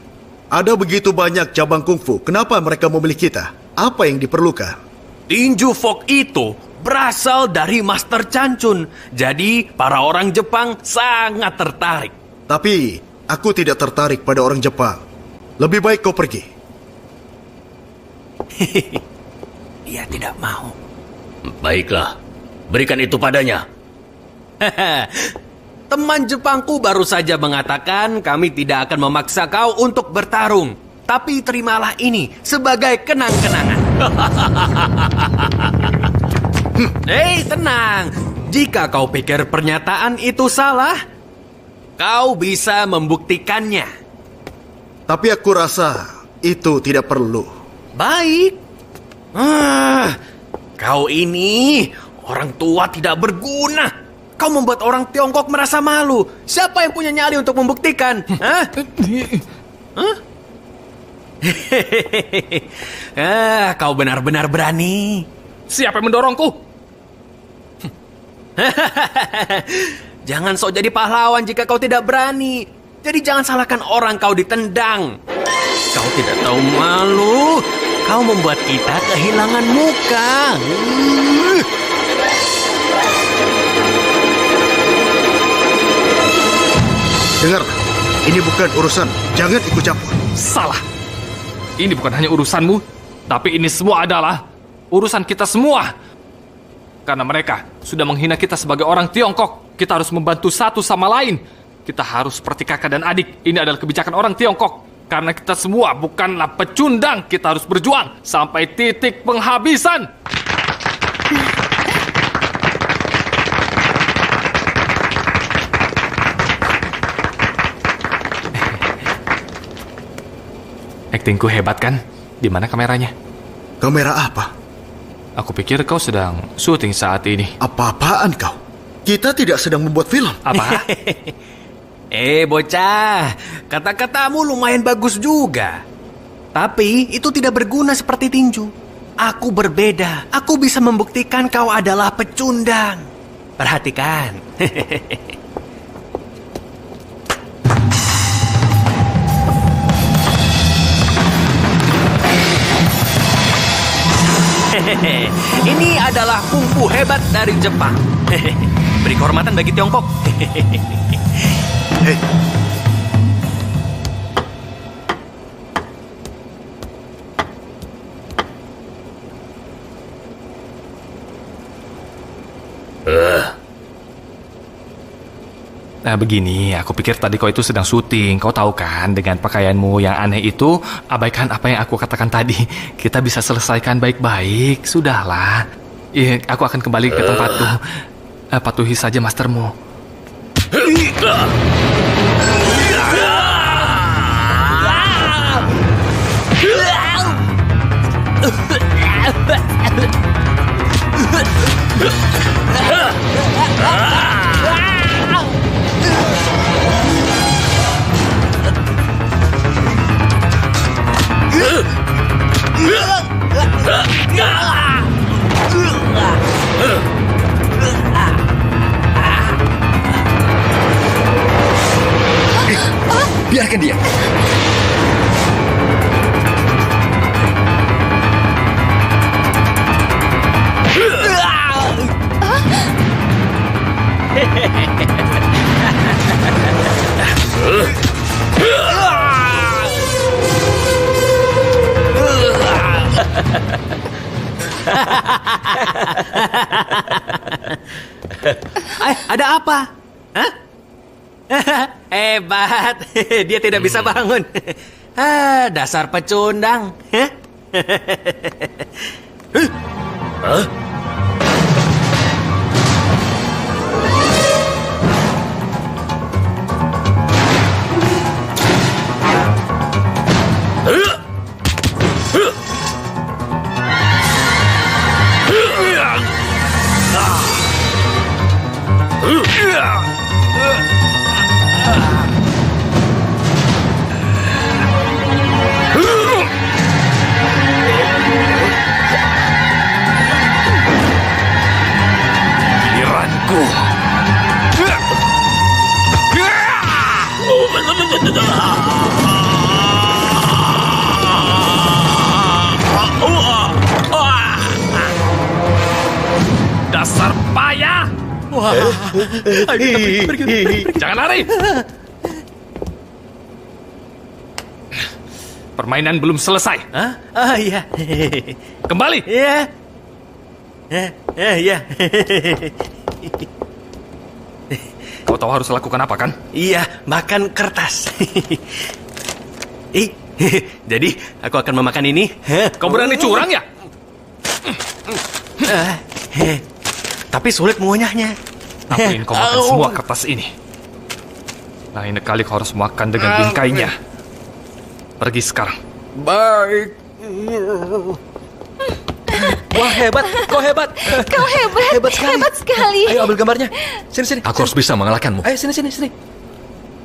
Speaker 6: Ada begitu banyak cabang kungfu. Kenapa mereka memilih kita? Apa yang diperlukan?
Speaker 2: Tinju Fogg itu berasal dari Master Chancun. Jadi para orang Jepang sangat tertarik.
Speaker 6: Tapi aku tidak tertarik pada orang Jepang. Lebih baik kau pergi.
Speaker 2: Dia tidak mau.
Speaker 5: Baiklah, berikan itu padanya.
Speaker 2: Teman Jepangku baru saja mengatakan kami tidak akan memaksa kau untuk bertarung. Tapi terimalah ini sebagai kenang-kenangan. Hei, tenang. Jika kau pikir pernyataan itu salah, kau bisa membuktikannya.
Speaker 6: Tapi aku rasa itu tidak perlu.
Speaker 2: Baik. Kau ini orang tua tidak berguna. Kau membuat orang Tiongkok merasa malu. Siapa yang punya nyali untuk membuktikan? Kau benar-benar berani.
Speaker 1: Siapa yang mendorongku?
Speaker 2: Jangan sok jadi pahlawan jika kau tidak berani. Jadi jangan salahkan orang kau ditendang. Kau tidak tahu malu. Kau membuat kita kehilangan muka.
Speaker 6: Dengar, ini bukan urusan. Jangan ikut campur.
Speaker 1: Salah. Ini bukan hanya urusanmu, tapi ini semua adalah urusan kita semua. Karena mereka sudah menghina kita sebagai orang Tiongkok. Kita harus membantu satu sama lain. Kita harus seperti kakak dan adik. Ini adalah kebijakan orang Tiongkok. Karena kita semua bukanlah pecundang. Kita harus berjuang sampai titik penghabisan. Aktingku hebat kan? Di mana kameranya?
Speaker 6: Kamera apa?
Speaker 1: Aku pikir kau sedang syuting saat ini.
Speaker 6: Apa-apaan kau? Kita tidak sedang membuat film.
Speaker 1: Apa?
Speaker 2: Bocah, kata-katamu lumayan bagus juga. Tapi itu tidak berguna seperti tinju. Aku berbeda. Aku bisa membuktikan kau adalah pecundang. Perhatikan. Ini adalah kungfu hebat dari Jepang. Beri kehormatan bagi Tiongkok.
Speaker 6: Hei.
Speaker 1: Nah begini, aku pikir tadi kau itu sedang syuting. Kau tahu kan, dengan pakaianmu yang aneh itu, abaikan apa yang aku katakan tadi. Kita bisa selesaikan baik-baik. Sudahlah. Aku akan kembali ke tempatku. Patuhi saja mastermu.
Speaker 7: Biarkan dia.
Speaker 2: Ada apa? Hah? Hebat. Dia tidak bisa bangun. Dasar pecundang.
Speaker 1: Giliranku. Dasar payah. Pergi. Jangan lari. Permainan belum selesai.
Speaker 2: Iya.
Speaker 1: Kembali.
Speaker 2: Iya. Iya.
Speaker 1: Kau tahu harus lakukan apa kan?
Speaker 2: Iya, makan kertas. Jadi aku akan memakan ini.
Speaker 1: Kau berani curang ya?
Speaker 2: Tapi sulit mengunyahnya.
Speaker 1: Aku ingin kau makan semua kertas ini. Lain kali kau harus makan dengan bingkainya. Pergi sekarang.
Speaker 7: Baik.
Speaker 2: Wah, hebat. Kau hebat.
Speaker 4: Kau hebat. Hebat sekali.
Speaker 2: Ayo ambil gambarnya. Sini.
Speaker 7: Aku harus bisa mengalahkanmu.
Speaker 2: Ayo sini.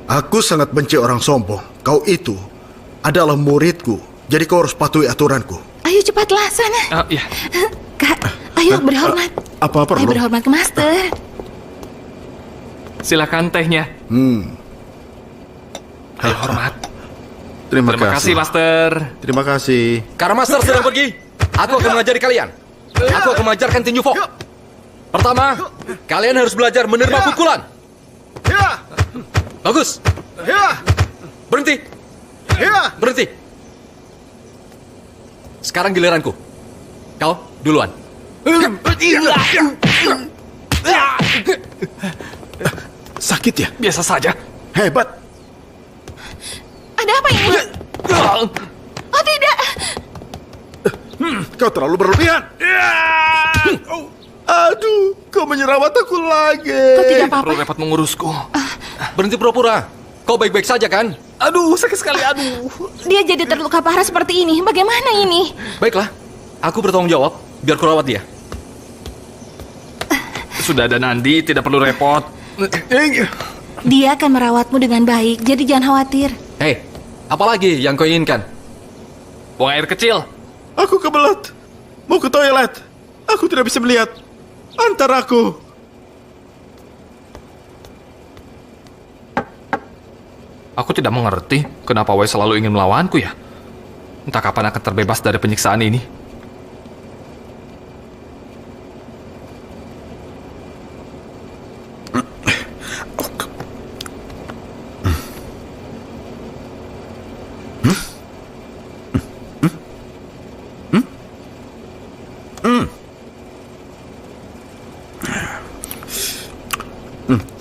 Speaker 6: Aku sangat benci orang sombong. Kau itu adalah muridku. Jadi kau harus patuhi aturanku.
Speaker 4: Ayo cepatlah sana.
Speaker 1: Iya.
Speaker 4: Kak, ayo berhormat.
Speaker 3: Apa perlu?
Speaker 4: Ayo berhormat ke master.
Speaker 1: Silakan tehnya. Ayo hormat.
Speaker 3: Terima
Speaker 1: Terima kasih, Master.
Speaker 3: Terima kasih.
Speaker 7: Karena Master sedang pergi, aku akan mengajari kalian. Aku akan mengajarkan tinju Fok. Pertama, kalian harus belajar menerima pukulan. Bagus. Berhenti. Berhenti. Sekarang giliranku. Kau duluan.
Speaker 3: Sakit ya?
Speaker 1: Biasa saja.
Speaker 3: Hebat.
Speaker 4: Ada apa ini? Oh tidak.
Speaker 3: Kau terlalu berlebihan. Aduh, kau menyerawat aku lagi.
Speaker 4: Kau tidak apa-apa.
Speaker 1: Perlu repot mengurusku.
Speaker 7: Berhenti pura-pura. Kau baik-baik saja kan?
Speaker 1: Aduh, sakit sekali. Aduh.
Speaker 4: Dia jadi terluka parah seperti ini. Bagaimana ini?
Speaker 7: Baiklah, aku bertanggung jawab. Biar ku rawat dia.
Speaker 1: Sudah ada Nandi, tidak perlu repot.
Speaker 8: Dia akan merawatmu dengan baik, jadi jangan khawatir.
Speaker 7: Hei, apa lagi yang kau inginkan?
Speaker 1: Buang air kecil.
Speaker 3: Aku kebelet. Mau ke toilet. Aku tidak bisa melihat. Antar aku.
Speaker 1: Aku tidak mengerti kenapa Wei selalu ingin melawanku ya. Entah kapan akan terbebas dari penyiksaan ini.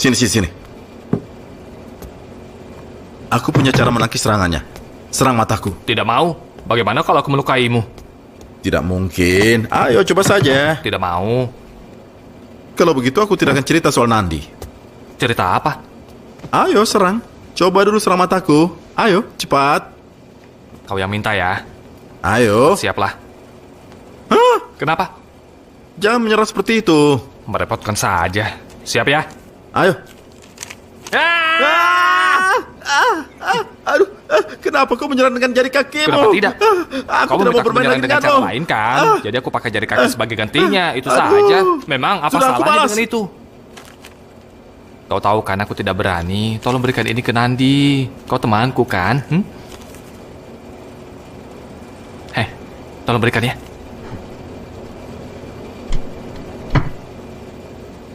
Speaker 3: Sini, sini, sini. Aku punya cara menangkis serangannya. Serang mataku.
Speaker 1: Tidak mau. Bagaimana kalau aku melukaimu?
Speaker 3: Tidak mungkin. Ayo, coba saja.
Speaker 1: Tidak mau.
Speaker 3: Kalau begitu aku tidak akan cerita soal Nandi.
Speaker 1: Cerita apa?
Speaker 3: Ayo, serang. Coba dulu serang mataku. Ayo, cepat.
Speaker 1: Kau yang minta ya.
Speaker 3: Ayo.
Speaker 1: Siaplah.
Speaker 3: Hah?
Speaker 1: Kenapa?
Speaker 3: Jangan menyerah seperti itu.
Speaker 1: Merepotkan saja. Siap ya?
Speaker 3: Ayo. Aduh, kenapa kau menyerang dengan jari kakimu?
Speaker 1: Kenapa tidak?
Speaker 3: Aku
Speaker 1: Kau
Speaker 3: tidak mau
Speaker 1: meminta
Speaker 3: bermain
Speaker 1: menyerang
Speaker 3: lagi
Speaker 1: dengan cara
Speaker 3: denganmu.
Speaker 1: lain kan? Jadi aku pakai jari kaki sebagai gantinya. Itu
Speaker 3: Aduh.
Speaker 1: saja. Memang apa
Speaker 3: Sudah, aku
Speaker 1: salahnya
Speaker 3: balas.
Speaker 1: dengan itu? Kau tahu kan aku tidak berani. Tolong berikan ini ke Nandi. Kau temanku kan? Tolong berikan ya.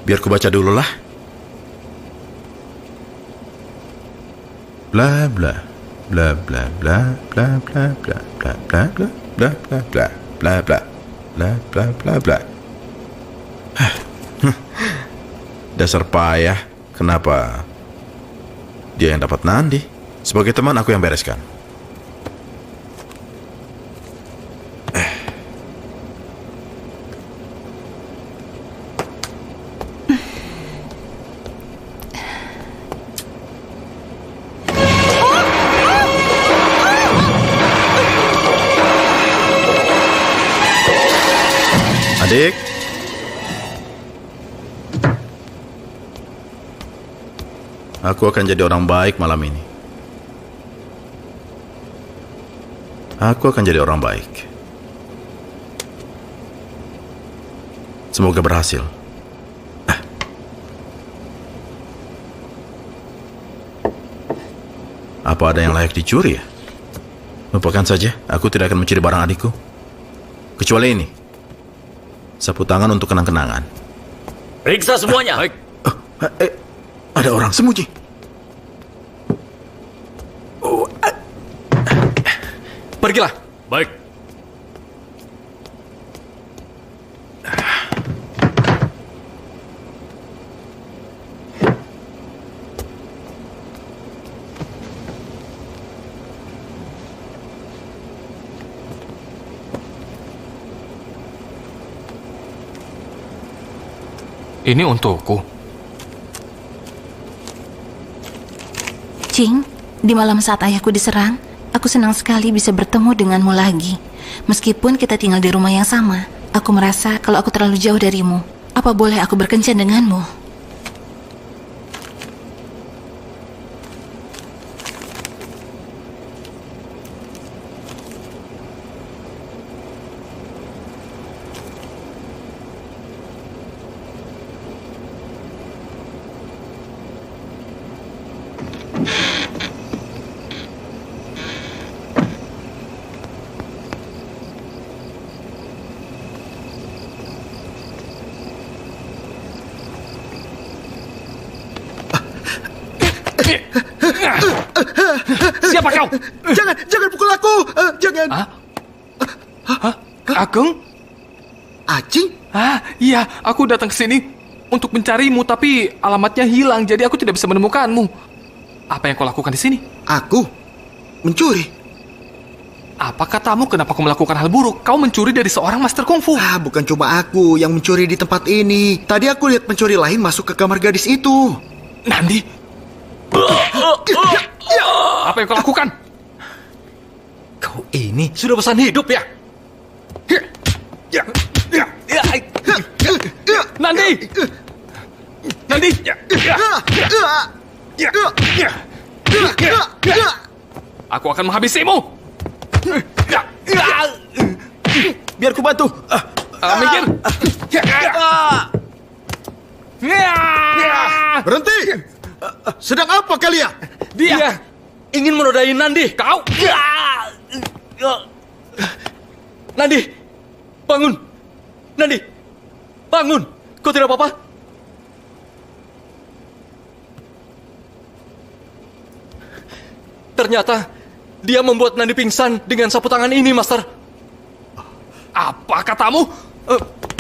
Speaker 3: Biar ku baca dulu lah. Bla bla bla bla bla bla bla bla bla bla bla bla bla bla bla bla bla bla bla bla. Dasar payah. Kenapa dia yang dapat Nandi? Sebagai teman aku yang bereskan. Adik, aku akan jadi orang baik malam ini. Aku akan jadi orang baik. Semoga berhasil. Apa ada yang layak dicuri ya? Lupakan saja, aku tidak akan mencuri barang adikku. Kecuali ini. Sapu tangan untuk kenang-kenangan.
Speaker 5: Periksa semuanya.
Speaker 1: Baik.
Speaker 3: Ada orang sembunyi.
Speaker 7: Pergilah.
Speaker 1: Baik. Ini untukku.
Speaker 8: Cing, di malam saat ayahku diserang, aku senang sekali bisa bertemu denganmu lagi. Meskipun kita tinggal di rumah yang sama, aku merasa kalau aku terlalu jauh darimu. Apa boleh aku berkencan denganmu?
Speaker 1: Siapa kau?
Speaker 6: Jangan pukul aku. Jangan.
Speaker 1: Hah? Ageng?
Speaker 6: Acing?
Speaker 1: Iya, aku datang ke sini untuk mencarimu, tapi alamatnya hilang, jadi aku tidak bisa menemukanmu. Apa yang kau lakukan di sini?
Speaker 6: Aku mencuri.
Speaker 1: Apa katamu kenapa kau melakukan hal buruk? Kau mencuri dari seorang master kungfu.
Speaker 6: Bukan cuma aku yang mencuri di tempat ini. Tadi aku lihat pencuri lain masuk ke kamar gadis itu.
Speaker 1: Nandi? Apa yang kau lakukan?
Speaker 7: Kau ini sudah bosan hidup ya?
Speaker 1: Nandi! Nandi! Aku akan menghabisimu!
Speaker 3: Biar ku bantu.
Speaker 1: Minggir!
Speaker 6: Berhenti! Sedang apa kalian?
Speaker 7: Dia ingin menodai Nandi.
Speaker 1: Kau!
Speaker 7: Nandi, bangun. Nandi, bangun. Kau tidak apa-apa? Ternyata dia membuat Nandi pingsan dengan sapu tangan ini, Master.
Speaker 1: Apa katamu?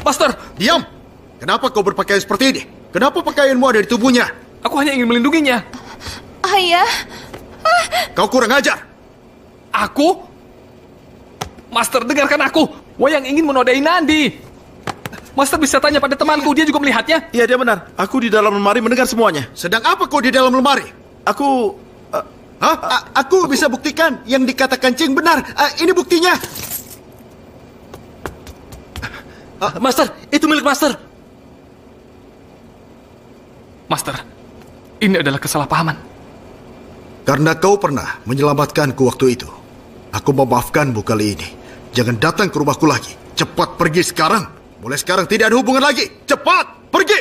Speaker 7: Master,
Speaker 6: Diam! Kenapa kau berpakaian seperti ini? Kenapa pakaianmu ada di tubuhnya?
Speaker 1: Aku hanya ingin melindunginya.
Speaker 4: Ayah,
Speaker 6: Kau kurang ajar.
Speaker 1: Aku? Master, dengarkan aku. Wayang ingin menodai Nandi. Master bisa tanya pada temanku, dia juga melihatnya.
Speaker 3: Iya, dia benar. Aku di dalam lemari mendengar semuanya.
Speaker 6: Sedang apa kau di dalam lemari?
Speaker 3: Aku...
Speaker 6: Aku bisa buktikan yang dikatakan Cing benar. Ini buktinya.
Speaker 7: Master, itu milik Master.
Speaker 1: Master, ini adalah kesalahpahaman.
Speaker 6: Karena kau pernah menyelamatkanku waktu itu. Aku memaafkanmu kali ini. Jangan datang ke rumahku lagi. Cepat pergi sekarang. Mulai sekarang tidak ada hubungan lagi. Cepat, pergi!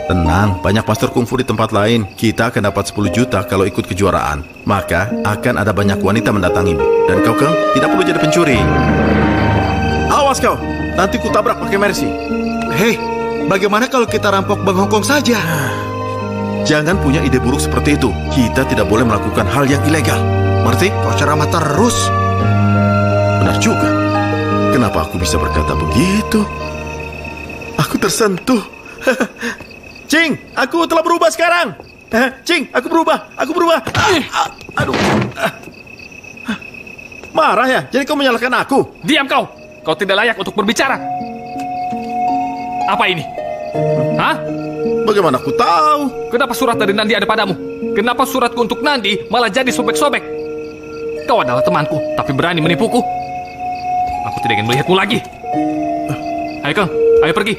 Speaker 3: Tenang, banyak master kungfu di tempat lain. Kita akan dapat 10 juta kalau ikut kejuaraan. Maka akan ada banyak wanita mendatangimu. Dan kau kan tidak perlu jadi pencuri. Awas kau, nanti ku tabrak pakai Mercy.
Speaker 6: Hei, bagaimana kalau kita rampok Bang Hongkong saja?
Speaker 3: Jangan punya ide buruk seperti itu. Kita tidak boleh melakukan hal yang ilegal. Mengerti?
Speaker 6: Kau ceramah terus.
Speaker 3: Benar juga. Kenapa aku bisa berkata begitu? Aku tersentuh. Cing, aku telah berubah sekarang. Cing, aku berubah. Aduh. Marah ya? Jadi kau menyalahkan aku?
Speaker 1: Diam kau. Kau tidak layak untuk berbicara. Apa ini? Hah?
Speaker 3: Bagaimana aku tahu?
Speaker 1: Kenapa surat dari Nandi ada padamu? Kenapa suratku untuk Nandi malah jadi sobek-sobek? Kau adalah temanku, tapi berani menipuku. Aku tidak ingin melihatmu lagi. Ayo Kang, ayo pergi.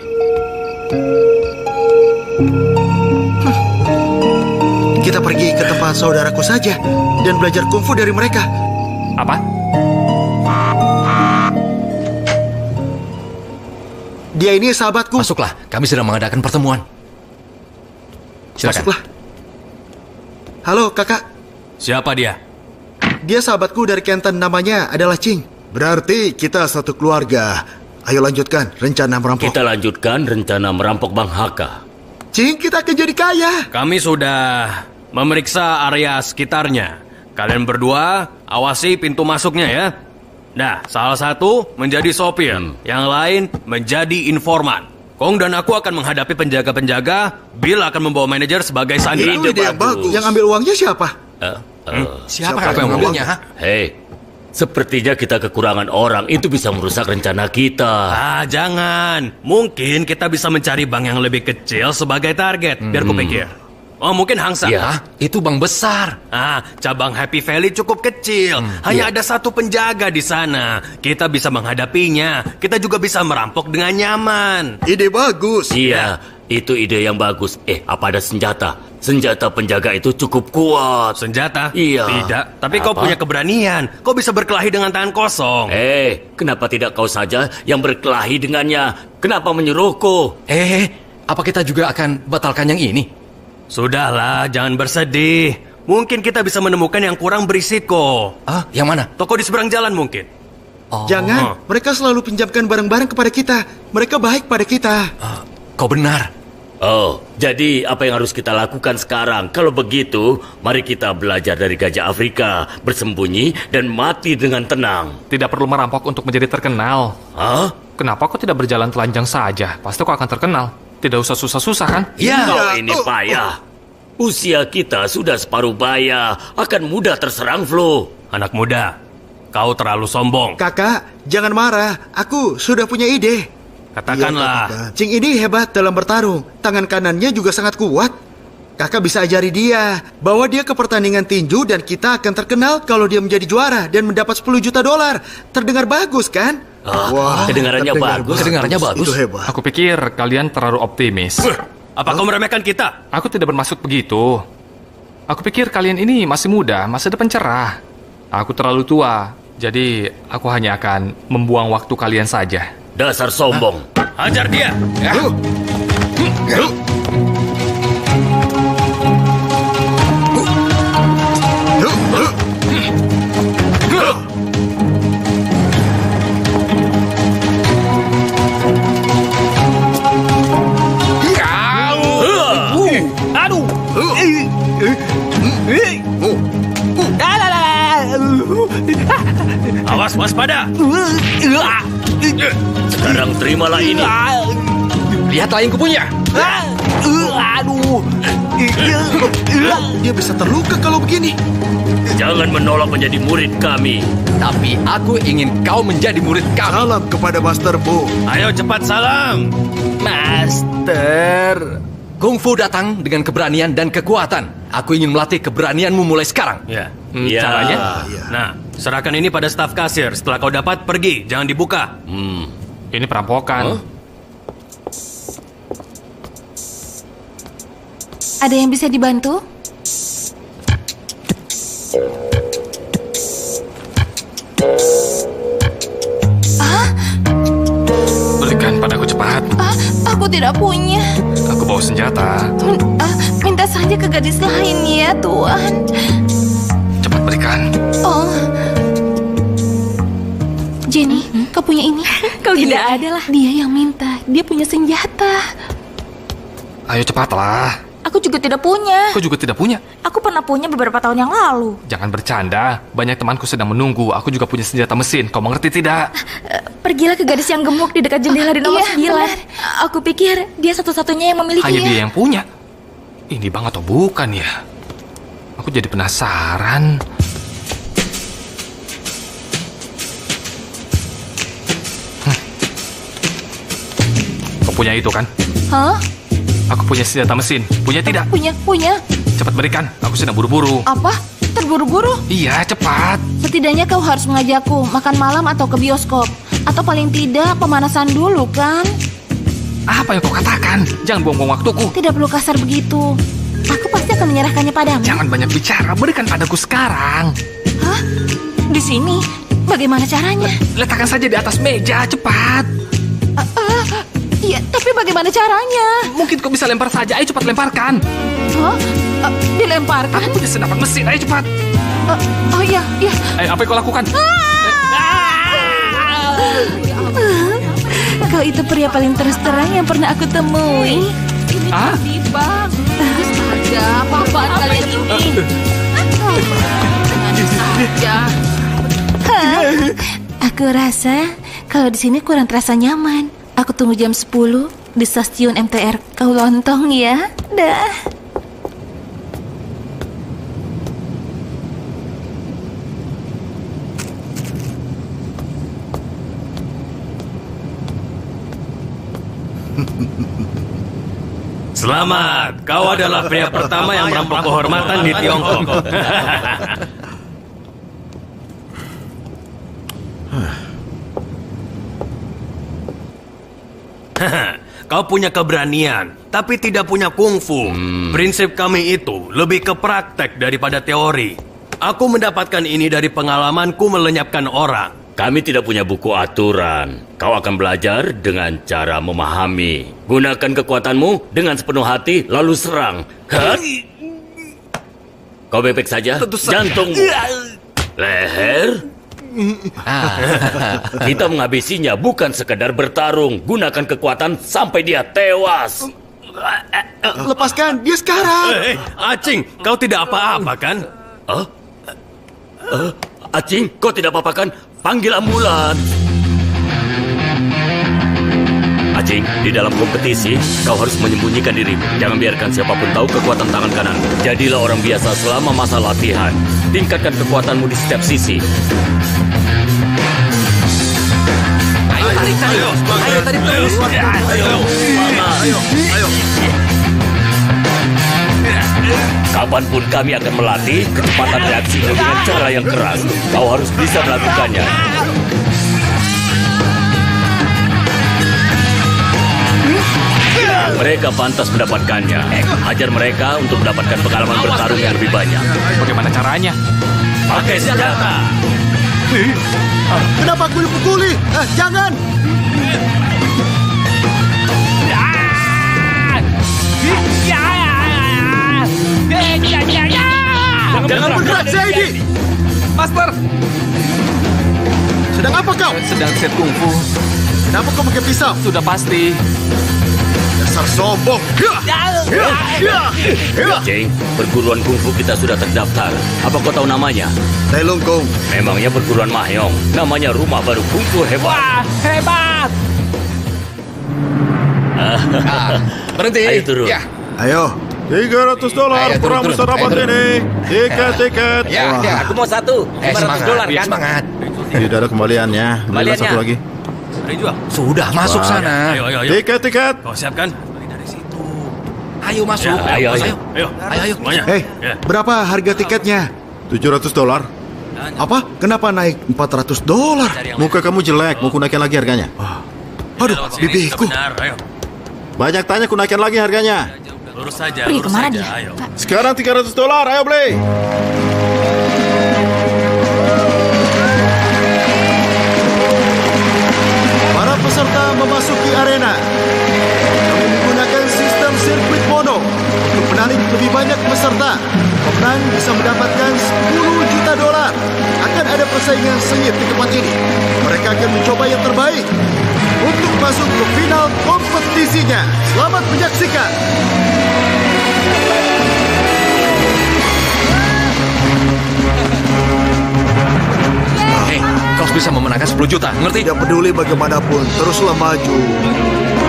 Speaker 6: Kita pergi ke tempat saudaraku saja dan belajar kungfu dari mereka.
Speaker 1: Apa?
Speaker 6: Dia ini sahabatku.
Speaker 7: Masuklah, kami sedang mengadakan pertemuan. Silakan.
Speaker 6: Masuklah. Halo, kakak.
Speaker 7: Siapa dia?
Speaker 6: Dia sahabatku dari Kenton, namanya adalah Cing. Berarti kita satu keluarga. Ayo lanjutkan rencana merampok.
Speaker 5: Kita lanjutkan rencana merampok Bang Haka.
Speaker 6: Cing, kita akan jadi kaya.
Speaker 2: Kami sudah memeriksa area sekitarnya. Kalian berdua awasi pintu masuknya ya. Nah, salah satu menjadi sopir, yang lain menjadi informan. Kong dan aku akan menghadapi penjaga-penjaga. Bill akan membawa manajer sebagai sandera.
Speaker 6: Itu ide bagus. Yang ambil uangnya siapa?
Speaker 7: Siapa yang mengambilnya?
Speaker 5: Hei, sepertinya kita kekurangan orang. Itu bisa merusak rencana kita.
Speaker 2: Jangan. Mungkin kita bisa mencari bank yang lebih kecil sebagai target. Biar ku pikir. Oh, mungkin Hangsa.
Speaker 5: Ya.
Speaker 7: Itu bank besar.
Speaker 2: Cabang Happy Valley cukup kecil. Hanya ada satu penjaga di sana. Kita bisa menghadapinya. Kita juga bisa merampok dengan nyaman.
Speaker 6: Ide bagus.
Speaker 5: Iya, itu ide yang bagus. Apa ada senjata? Senjata penjaga itu cukup kuat.
Speaker 2: Senjata?
Speaker 5: Iya.
Speaker 2: Tidak, tapi kau
Speaker 5: Apa?
Speaker 2: punya keberanian. Kau bisa berkelahi dengan tangan kosong.
Speaker 5: Kenapa tidak kau saja yang berkelahi dengannya? Kenapa menyuruhku?
Speaker 7: Apa kita juga akan batalkan yang ini?
Speaker 2: Sudahlah, jangan bersedih. Mungkin kita bisa menemukan yang kurang berisiko.
Speaker 7: Yang mana?
Speaker 2: Toko di seberang jalan mungkin.
Speaker 6: Jangan, mereka selalu pinjamkan barang-barang kepada kita. Mereka baik pada kita.
Speaker 7: Kau benar.
Speaker 5: Oh, jadi apa yang harus kita lakukan sekarang? Kalau begitu, mari kita belajar dari gajah Afrika, bersembunyi dan mati dengan tenang.
Speaker 1: Tidak perlu merampok untuk menjadi terkenal.
Speaker 5: Hah?
Speaker 1: Kenapa kau tidak berjalan telanjang saja? Pasti kau akan terkenal. Tidak usah susah-susah kan?
Speaker 5: Kau ini payah. Usia kita sudah separuh baya, akan mudah terserang flu.
Speaker 2: Anak muda, kau terlalu sombong.
Speaker 6: Kakak, jangan marah. Aku sudah punya ide.
Speaker 2: Katakanlah.
Speaker 6: Iya, Cing ini hebat dalam bertarung. Tangan kanannya juga sangat kuat. Kakak bisa ajari dia. Bawa dia ke pertandingan tinju dan kita akan terkenal kalau dia menjadi juara dan mendapat 10 juta dolar. Terdengar bagus kan?
Speaker 5: Kedengarannya bagus.
Speaker 7: Kedengarannya bagus.
Speaker 6: Itu hebat.
Speaker 1: Aku pikir kalian terlalu optimis.
Speaker 2: Apa kau meremehkan kita?
Speaker 1: Aku tidak bermaksud begitu. Aku pikir kalian ini masih muda, masa depan cerah. Aku terlalu tua, jadi aku hanya akan membuang waktu kalian saja.
Speaker 5: Dasar sombong.
Speaker 2: Hajar dia.
Speaker 5: Awas, waspada. Sekarang terimalah ini.
Speaker 7: Lihatlah yang kupunya.
Speaker 6: Dia bisa terluka kalau begini.
Speaker 5: Jangan menolak menjadi murid kami.
Speaker 7: Tapi aku ingin kau menjadi murid kami.
Speaker 6: Salam kepada Master Bo.
Speaker 5: Ayo cepat salam.
Speaker 7: Master. Kungfu datang dengan keberanian dan kekuatan. Aku ingin melatih keberanianmu mulai sekarang.
Speaker 9: Ya.
Speaker 5: Ya.
Speaker 9: Caranya? Nah, serahkan ini pada staf kasir. Setelah kau dapat, pergi. Jangan dibuka.
Speaker 1: Ini perampokan.
Speaker 8: Ada yang bisa dibantu?
Speaker 1: Berikan padaku cepat.
Speaker 8: Aku tidak punya.
Speaker 1: Aku bawa senjata.
Speaker 8: Minta saja ke gadis lain ya, Tuan.
Speaker 1: Cepat berikan.
Speaker 8: Oh. Jenny, kau punya ini?
Speaker 4: Kau gila ada lah.
Speaker 8: Dia yang minta. Dia punya senjata.
Speaker 1: Ayo cepatlah.
Speaker 4: Aku juga tidak punya.
Speaker 1: Aku juga tidak punya.
Speaker 4: Aku pernah punya beberapa tahun yang lalu.
Speaker 1: Jangan bercanda. Banyak temanku sedang menunggu. Aku juga punya senjata mesin. Kau mengerti tidak?
Speaker 4: Pergilah ke gadis yang gemuk di dekat jendela di nomor 9.
Speaker 8: benar.
Speaker 4: Aku pikir dia satu-satunya yang memilikinya.
Speaker 1: Hanya dia yang punya. Ini bang atau bukan ya? Aku jadi penasaran. Kau punya itu kan?
Speaker 8: Hah?
Speaker 1: Aku punya senjata mesin. Punya tidak?
Speaker 8: Punya.
Speaker 1: Cepat berikan. Aku sedang buru-buru.
Speaker 8: Apa? Terburu-buru?
Speaker 1: Iya, cepat.
Speaker 8: Setidaknya kau harus mengajakku makan malam atau ke bioskop. Atau paling tidak pemanasan dulu kan?
Speaker 1: Apa yang kau katakan? Jangan buang-buang waktuku.
Speaker 8: Tidak perlu kasar begitu. Aku pasti akan menyerahkannya padamu.
Speaker 1: Jangan banyak bicara. Berikan padaku sekarang.
Speaker 8: Hah? Di sini? Bagaimana caranya?
Speaker 1: Letakkan saja di atas meja. Cepat.
Speaker 8: Iya, tapi bagaimana caranya?
Speaker 1: Mungkin kau bisa lempar saja. Ayo cepat lemparkan.
Speaker 8: Hah? Dilemparkan?
Speaker 1: Aku punya senapan mesin. Ayo cepat.
Speaker 8: Oh iya.
Speaker 1: Ayo, apa yang kau lakukan?
Speaker 8: Kau itu pria paling terus terang yang pernah aku temui.
Speaker 4: Bang. Astaga, apa-apaan kalian ini?
Speaker 8: Aku rasa kalau di sini kurang terasa nyaman. Aku tunggu jam 10 di stasiun MTR. Kau lontong ya? Dah.
Speaker 5: Selamat, kau adalah pria pertama yang merampok kehormatan di Tiongkok.
Speaker 9: Kau punya keberanian, tapi tidak punya kungfu. Prinsip kami itu lebih ke praktek daripada teori. Aku mendapatkan ini dari pengalamanku melenyapkan orang.
Speaker 5: Kami tidak punya buku aturan. Kau akan belajar dengan cara memahami. Gunakan kekuatanmu dengan sepenuh hati, lalu serang. Hat! Kau bebek saja. Jantungmu. Leher. Kita menghabisinya bukan sekedar bertarung. Gunakan kekuatan sampai dia tewas.
Speaker 6: Lepaskan dia sekarang.
Speaker 9: Acing, kau tidak apa-apa kan?
Speaker 5: Acing, kau tidak apa-apa kan? Panggil ambulan. Acing, di dalam kompetisi, kau harus menyembunyikan diri. Jangan biarkan siapapun tahu kekuatan tangan kanan. Jadilah orang biasa selama masa latihan. Tingkatkan kekuatanmu di setiap sisi.
Speaker 7: Ayo, tarik terus.
Speaker 5: Kapanpun kami akan melatih kecepatan reaksi dengan cara yang keras. Kau harus bisa melakukannya. Mereka pantas mendapatkannya. Ajar mereka untuk mendapatkan pengalaman bertarung yang lebih banyak.
Speaker 1: Bagaimana caranya?
Speaker 5: Pakai senjata.
Speaker 6: Kenapa aku dipukuli? Jangan! Jangan bergerak, Zaidi!
Speaker 1: Master!
Speaker 6: Sedang apa kau?
Speaker 1: Sedang set kungfu.
Speaker 6: Kenapa kau pakai pisau?
Speaker 1: Sudah pasti.
Speaker 6: Dasar sombong.
Speaker 5: Ceng, perguruan kungfu kita sudah terdaftar. Apa kau tahu namanya?
Speaker 6: Tai Lung Kung.
Speaker 5: Memangnya perguruan Mahjong. Namanya rumah baru kungfu hebat.
Speaker 7: Wah, hebat.
Speaker 9: Berhenti.
Speaker 5: Ayo turun.
Speaker 7: Ya,
Speaker 6: Ayo.
Speaker 3: $300
Speaker 7: Ayo,
Speaker 3: kurang
Speaker 7: turun,
Speaker 3: besar
Speaker 7: turun.
Speaker 3: dapat
Speaker 7: Ayo, turun.
Speaker 3: ini. Tiket.
Speaker 7: ya,
Speaker 3: Wah,
Speaker 7: ya.
Speaker 5: Aku mau satu. $500
Speaker 7: biar
Speaker 5: kan?
Speaker 7: semangat.
Speaker 3: tidak ada kembaliannya. Belilah
Speaker 5: Kembaliannya.
Speaker 3: satu lagi.
Speaker 9: Ada yang jual.
Speaker 7: Sudah masuk
Speaker 3: Wah.
Speaker 7: sana.
Speaker 9: Ayo.
Speaker 3: Tiket.
Speaker 9: Kau siapkan? Beli dari situ.
Speaker 7: Ayo masuk.
Speaker 5: Ayo.
Speaker 7: Ayo.
Speaker 9: Semuanya.
Speaker 6: Hei,
Speaker 9: Ya.
Speaker 6: berapa harga tiketnya?
Speaker 3: $700.
Speaker 6: Apa? Kenapa naik $400?
Speaker 3: Muka kamu jelek, mau kunaikan lagi harganya.
Speaker 6: Aduh,
Speaker 9: Lewat sini,
Speaker 6: bibiku.
Speaker 9: sudah benar. Ayo.
Speaker 3: Banyak tanya, kunaikan lagi harganya.
Speaker 9: Lurus saja,
Speaker 4: Pri,
Speaker 9: lurus
Speaker 4: kemana
Speaker 9: saja.
Speaker 4: dia?
Speaker 9: Ayo.
Speaker 4: Pak,
Speaker 3: Sekarang $300, ayo beli.
Speaker 6: Para peserta memasuki arena. Kami menggunakan sistem sirkuit mono untuk menarik lebih banyak peserta. Pemenang bisa mendapatkan $10 juta. Akan ada persaingan sengit di tempat ini. Mereka akan mencoba yang terbaik untuk masuk ke final kompetisinya. Selamat menyaksikan.
Speaker 7: Hei, kau bisa memenangkan 10 juta, ngerti?
Speaker 6: Tidak peduli bagaimanapun, teruslah maju.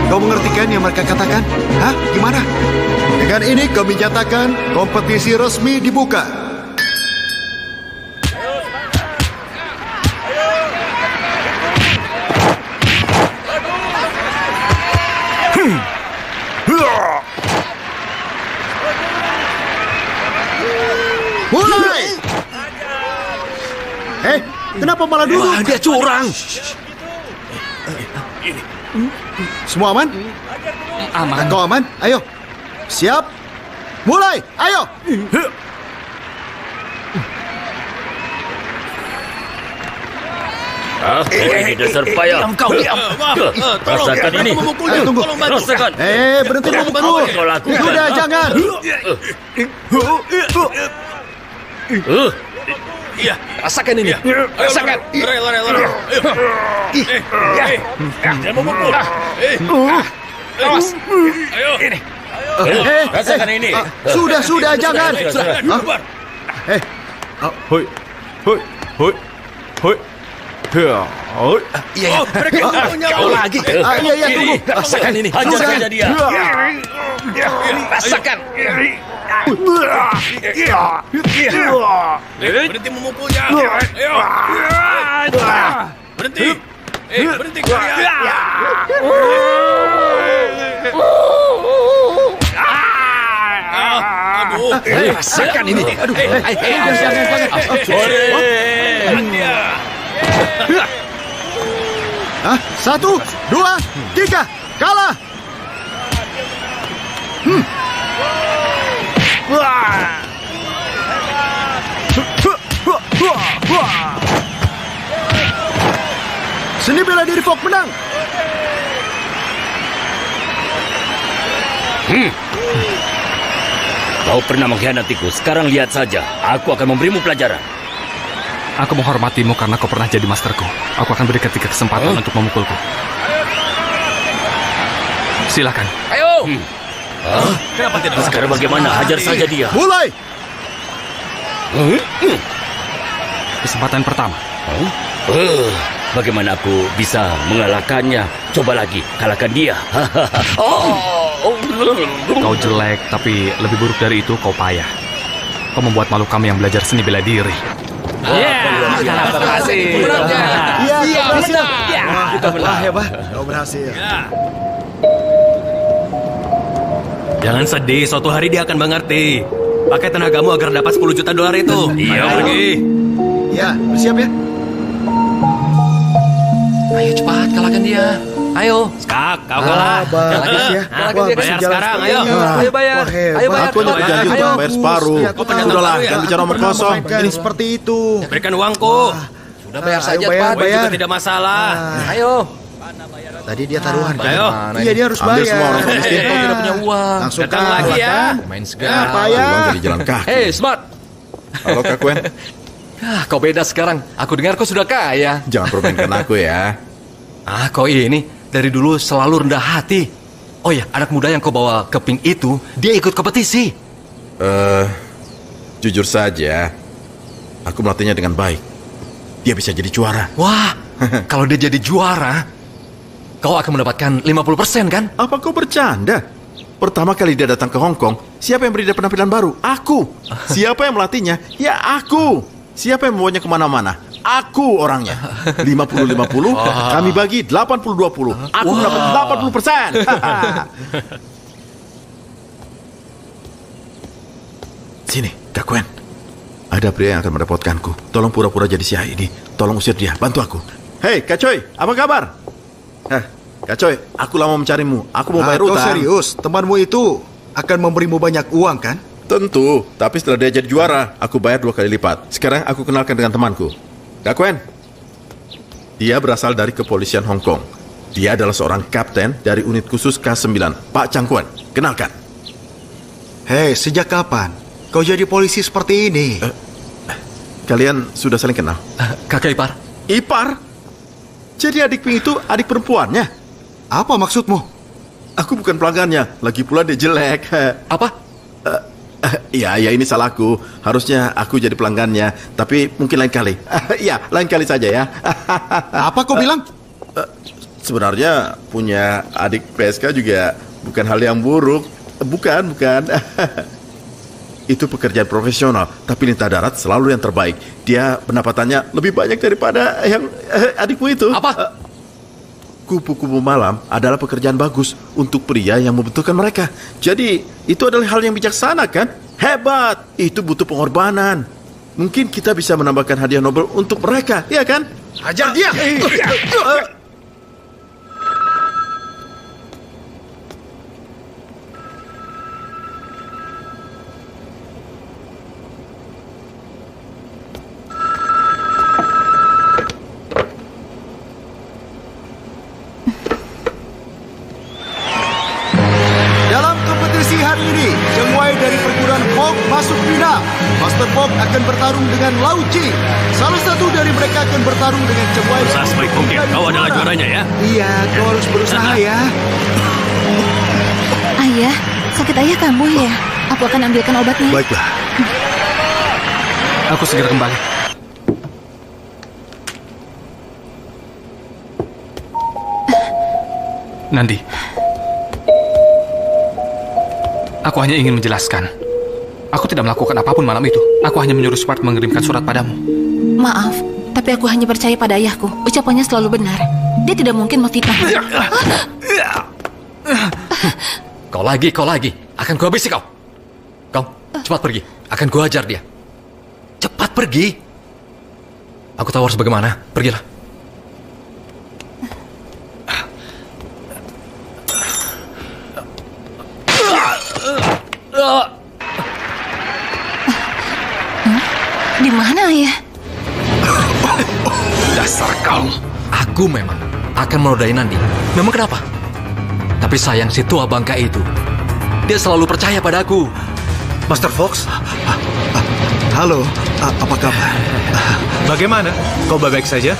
Speaker 6: Kau mengerti kan yang mereka katakan? Hah? Gimana? Dengan ini kami nyatakan kompetisi resmi dibuka. Mulai! Kenapa malah duduk?
Speaker 7: Wah, dia curang.
Speaker 6: Semua aman?
Speaker 7: Aman.
Speaker 6: Kau aman? Ayo. Siap? Mulai! Ayo!
Speaker 5: Ini dasar payah.
Speaker 7: Kau diam.
Speaker 5: Rasakan ini.
Speaker 6: Ayo, tunggu.
Speaker 5: Rasakan.
Speaker 6: Berhenti memukul.
Speaker 5: Kau lakukan.
Speaker 6: Sudah, jangan.
Speaker 7: Iya, rasakan ini. Rasakan.
Speaker 9: Lari. Jangan memukul.
Speaker 7: Awas.
Speaker 9: Ayo.
Speaker 7: Ini.
Speaker 5: Rasakan ini.
Speaker 6: Sudah, jangan.
Speaker 3: Hoi.
Speaker 7: Iya. Kau lagi.
Speaker 6: Iya, tunggu.
Speaker 7: Rasakan ini.
Speaker 5: Hajar
Speaker 6: Sudah.
Speaker 5: saja dia.
Speaker 7: Rasakan.
Speaker 9: Berhenti memukulnya. Ayo. Berhenti. Berhenti kalian. Aduh.
Speaker 7: Rasakan ini. Aduh. Jangan.
Speaker 6: Hah? 1, 2, 3. Kalah. Seni bela diri Fok menang.
Speaker 5: Kau pernah mengkhianatiku. Sekarang lihat saja. Aku akan memberimu pelajaran.
Speaker 1: Aku menghormatimu karena kau pernah jadi masterku. Aku akan berikan 3 kesempatan untuk memukulku. Silakan.
Speaker 7: Ayo.
Speaker 9: Kenapa tidak?
Speaker 5: Sekarang bagaimana? Hajar saja dia.
Speaker 6: Mulai.
Speaker 1: Kesempatan pertama.
Speaker 5: Bagaimana aku bisa mengalahkannya? Coba lagi, kalahkan dia.
Speaker 1: Kau jelek, tapi lebih buruk dari itu kau payah. Kau membuat malu kami yang belajar seni bela diri.
Speaker 7: Berhasil.
Speaker 6: Iya, kau berhasil.
Speaker 7: Wah,
Speaker 6: Hebat. Kau berhasil.
Speaker 9: Jangan sedih, suatu hari dia akan mengerti. Pakai tenagamu agar dapat $10 juta itu. Iya, pergi.
Speaker 6: Ya, bersiap ya.
Speaker 7: Ayo cepat kalahkan dia. Ayo.
Speaker 9: Skak, kau kalah.
Speaker 6: Bagus ya.
Speaker 9: Wah, bayar sekarang, ayo.
Speaker 7: Ayo bayar. Ayo bayar.
Speaker 3: Aku hanya berjanji untuk membayar separuh.
Speaker 6: Lihat,
Speaker 3: Udahlah,
Speaker 9: baru ya?
Speaker 3: jangan bicara omong kosong.
Speaker 6: Ini seperti itu.
Speaker 9: Berikan uangku.
Speaker 7: Sudah bayar saja
Speaker 6: bayar,
Speaker 7: cepat.
Speaker 9: Uang
Speaker 6: bayar.
Speaker 9: juga tidak masalah.
Speaker 7: Ayo.
Speaker 6: Tadi dia taruhan kan?
Speaker 9: Ayo.
Speaker 6: Iya, dia harus
Speaker 3: Ambil
Speaker 6: bayar.
Speaker 3: semua orang miskin.
Speaker 7: Kau tidak punya uang.
Speaker 6: Langsung
Speaker 9: Datang
Speaker 6: kalah
Speaker 9: lagi ya.
Speaker 6: kan?
Speaker 7: Main
Speaker 6: Ya,
Speaker 7: segala.
Speaker 6: payah.
Speaker 3: Pulang jadi jalan kaki.
Speaker 7: Hei, Smart.
Speaker 3: Halo Kak Gwen.
Speaker 7: Kau beda sekarang. Aku dengar kau sudah kaya.
Speaker 3: Jangan permainkan aku ya.
Speaker 7: Kau ini dari dulu selalu rendah hati. Oh ya, anak muda yang kau bawa ke Pink itu, dia ikut kompetisi.
Speaker 3: Jujur saja, aku melatihnya dengan baik. Dia bisa jadi juara.
Speaker 7: Wah, kalau dia jadi juara, kau akan mendapatkan 50% kan?
Speaker 3: Apa kau bercanda? Pertama kali dia datang ke Hong Kong, siapa yang beri dia penampilan baru? Aku. Siapa yang melatihnya? Ya aku. Siapa yang membawanya kemana-mana? Aku orangnya. 50-50, kami bagi 80-20. Aku mendapat 80%. Sini, Kak Gwen. Ada pria yang akan merepotkanku. Tolong pura-pura jadi CID. Tolong usir dia, bantu aku. Hei, Kak Choi, apa kabar? Kak Choi, aku lama mencarimu. Aku mau bayar utang.
Speaker 6: Kau serius? Temanmu itu akan memberimu banyak uang, kan?
Speaker 3: Tentu, tapi setelah dia jadi juara, aku bayar 2 kali lipat. Sekarang aku kenalkan dengan temanku. Kak Gwen. Dia berasal dari kepolisian Hong Kong. Dia adalah seorang kapten dari unit khusus K9, Pak Chang Kuen. Kenalkan.
Speaker 6: Hei, sejak kapan kau jadi polisi seperti ini?
Speaker 3: Kalian sudah saling kenal?
Speaker 7: Kakak ipar.
Speaker 3: Ipar? Jadi adik Ping itu adik perempuannya?
Speaker 6: Apa maksudmu?
Speaker 3: Aku bukan pelanggannya, lagi pula dia jelek.
Speaker 7: Apa?
Speaker 3: Ya ini salahku. Harusnya aku jadi pelanggannya, tapi mungkin lain kali. Ya, lain kali saja ya.
Speaker 6: Apa kau bilang?
Speaker 3: Sebenarnya punya adik PSK juga bukan hal yang buruk. Bukan. Itu pekerjaan profesional, tapi Lintah Darat selalu yang terbaik. Dia pendapatannya lebih banyak daripada yang adikmu itu.
Speaker 7: Apa?
Speaker 3: Kupu-kupu malam adalah pekerjaan bagus untuk pria yang membutuhkan mereka. Jadi, itu adalah hal yang bijaksana, kan? Hebat! Itu butuh pengorbanan. Mungkin kita bisa menambahkan hadiah Nobel untuk mereka, ya kan?
Speaker 6: Hajar dia! Master Fogg akan bertarung dengan Lau Chi. Salah satu dari mereka akan bertarung dengan Cheng Wai.
Speaker 9: Berusaha sebaik mungkin. Kau adalah juaranya ya.
Speaker 6: Iya, kau harus berusaha ya.
Speaker 8: Ayah, sakit ayah kambuh ya? Aku akan ambilkan obatnya.
Speaker 6: Baiklah.
Speaker 1: Aku segera kembali. Nandi, aku hanya ingin menjelaskan. Aku tidak melakukan apapun malam itu. Aku hanya menyuruh Swart mengirimkan surat padamu.
Speaker 8: Maaf, tapi aku hanya percaya pada ayahku. Ucapannya selalu benar. Dia tidak mungkin memfitnah.
Speaker 7: Kau lagi. Akan kuhabisi kau. Kau, cepat pergi. Akan kuhajar dia. Cepat pergi. Aku tahu harus bagaimana. Pergilah.
Speaker 8: Di mana ayah?
Speaker 7: Dasar kau. Aku memang akan menodai Nandi. Memang kenapa? Tapi sayang si tua bangka itu. Dia selalu percaya padaku.
Speaker 6: Master Fox? Halo, apa kabar?
Speaker 2: Bagaimana? Kau baik-baik saja?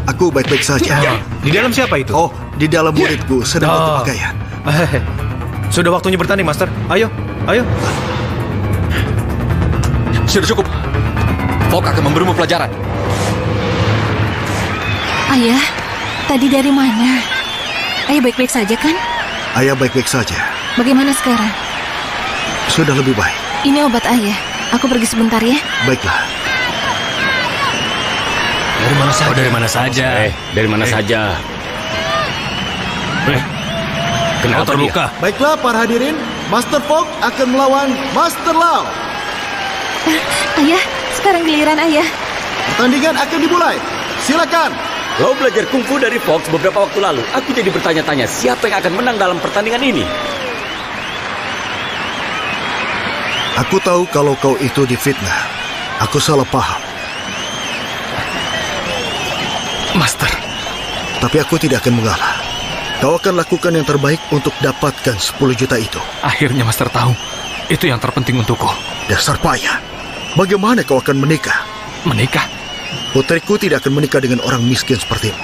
Speaker 6: Aku baik-baik saja.
Speaker 2: Di dalam siapa itu?
Speaker 6: Oh, di dalam muridku sedang ganti pakaian.
Speaker 2: Sudah waktunya bertanding, Master. Ayo.
Speaker 7: Sudah cukup. Fogg akan memberimu pelajaran.
Speaker 8: Ayah, tadi dari mana? Ayah baik-baik saja kan?
Speaker 6: Ayah baik-baik saja.
Speaker 8: Bagaimana sekarang?
Speaker 6: Sudah lebih baik.
Speaker 8: Ini obat ayah. Aku pergi sebentar ya.
Speaker 6: Baiklah.
Speaker 9: Dari mana saja? Dari mana saja?
Speaker 5: Dari mana saja?
Speaker 9: Kenapa terluka?
Speaker 6: Baiklah para hadirin, Master Fogg akan melawan Master Lau.
Speaker 8: Ayah, sekarang giliran ayah.
Speaker 6: Pertandingan akan dimulai. Silakan.
Speaker 5: Kau belajar kungfu dari Fox beberapa waktu lalu. Aku jadi bertanya-tanya siapa yang akan menang dalam pertandingan ini.
Speaker 6: Aku tahu kalau kau itu difitnah. Aku salah paham.
Speaker 1: Master.
Speaker 6: Tapi aku tidak akan mengalah. Kau akan lakukan yang terbaik untuk dapatkan 10 juta itu.
Speaker 1: Akhirnya Master tahu. Itu yang terpenting untukku.
Speaker 6: Dasar payah. Bagaimana kau akan menikah?
Speaker 1: Menikah?
Speaker 6: Putriku tidak akan menikah dengan orang miskin sepertimu.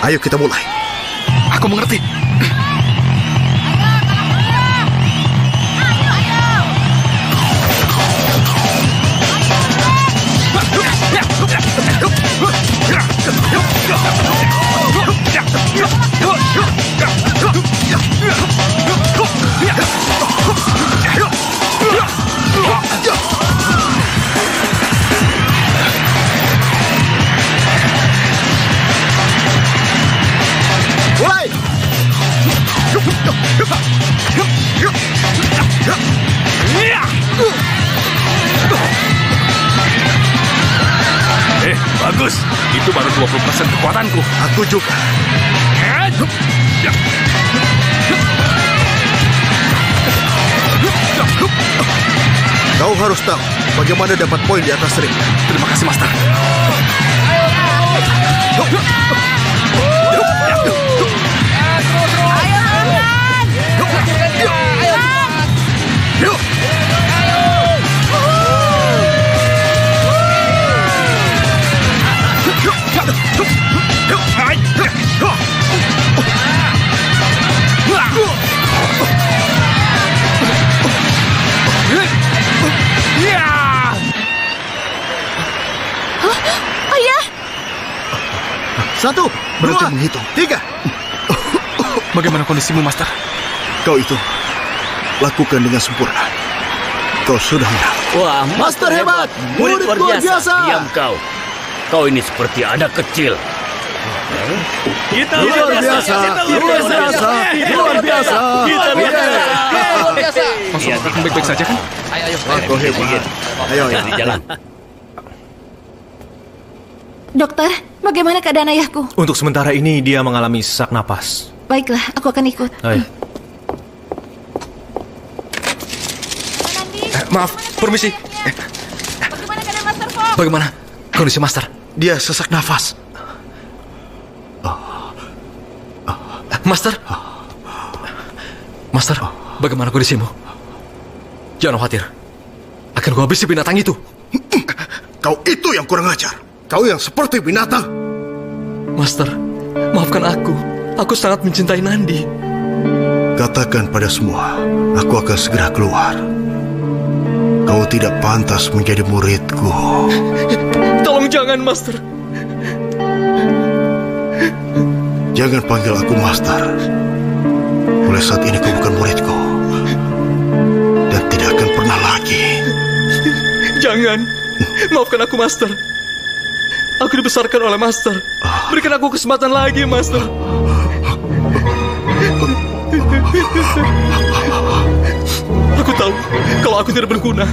Speaker 6: Ayo kita mulai.
Speaker 1: Aku Aku mengerti.
Speaker 6: Mulai!
Speaker 1: Bagus. Itu baru 20% kekuatanku.
Speaker 6: Aku juga. Kau harus tahu bagaimana dapat poin di atas ring.
Speaker 1: Terima kasih, Master.
Speaker 4: Ayah!
Speaker 6: 1, 2, berhenti menghitung. 3.
Speaker 1: Bagaimana kondisimu, Master?
Speaker 6: Kau itu lakukan dengan sempurna. Kau sudah menang.
Speaker 5: Wah,
Speaker 6: Master hebat!
Speaker 5: Murid luar biasa. Diam kau. Kau ini seperti anak kecil.
Speaker 9: Kita
Speaker 6: Luar biasa! Luar biasa! Luar biasa!
Speaker 1: Masuk akan baik-baik saja kan?
Speaker 6: Kau hebat. Ayo,
Speaker 5: Jadi jalan.
Speaker 8: Dokter, bagaimana keadaan ayahku?
Speaker 10: Untuk sementara ini dia mengalami sesak napas.
Speaker 8: Baiklah, aku akan ikut.
Speaker 10: Ayo.
Speaker 7: Maaf, permisi.
Speaker 4: Bagaimana keadaan Master Fox?
Speaker 7: Bagaimana kondisi Master?
Speaker 6: Dia sesak nafas.
Speaker 7: Master? Master, bagaimana kondisimu? Jangan khawatir. Akan gua habisi binatang itu.
Speaker 6: Kau itu yang kurang ajar. Kau yang seperti binatang.
Speaker 7: Master, maafkan aku. Aku sangat mencintai Nandi.
Speaker 6: Katakan pada semua, aku akan segera keluar. Kau tidak pantas menjadi muridku.
Speaker 7: Tolong jangan, Master.
Speaker 6: Jangan panggil aku Master. Mulai saat ini kau bukan muridku. Dan tidak akan pernah lagi.
Speaker 7: Jangan. Maafkan aku, Master. Aku dibesarkan oleh Master. Berikan aku kesempatan lagi, Master. Aku tahu kalau aku tidak berguna.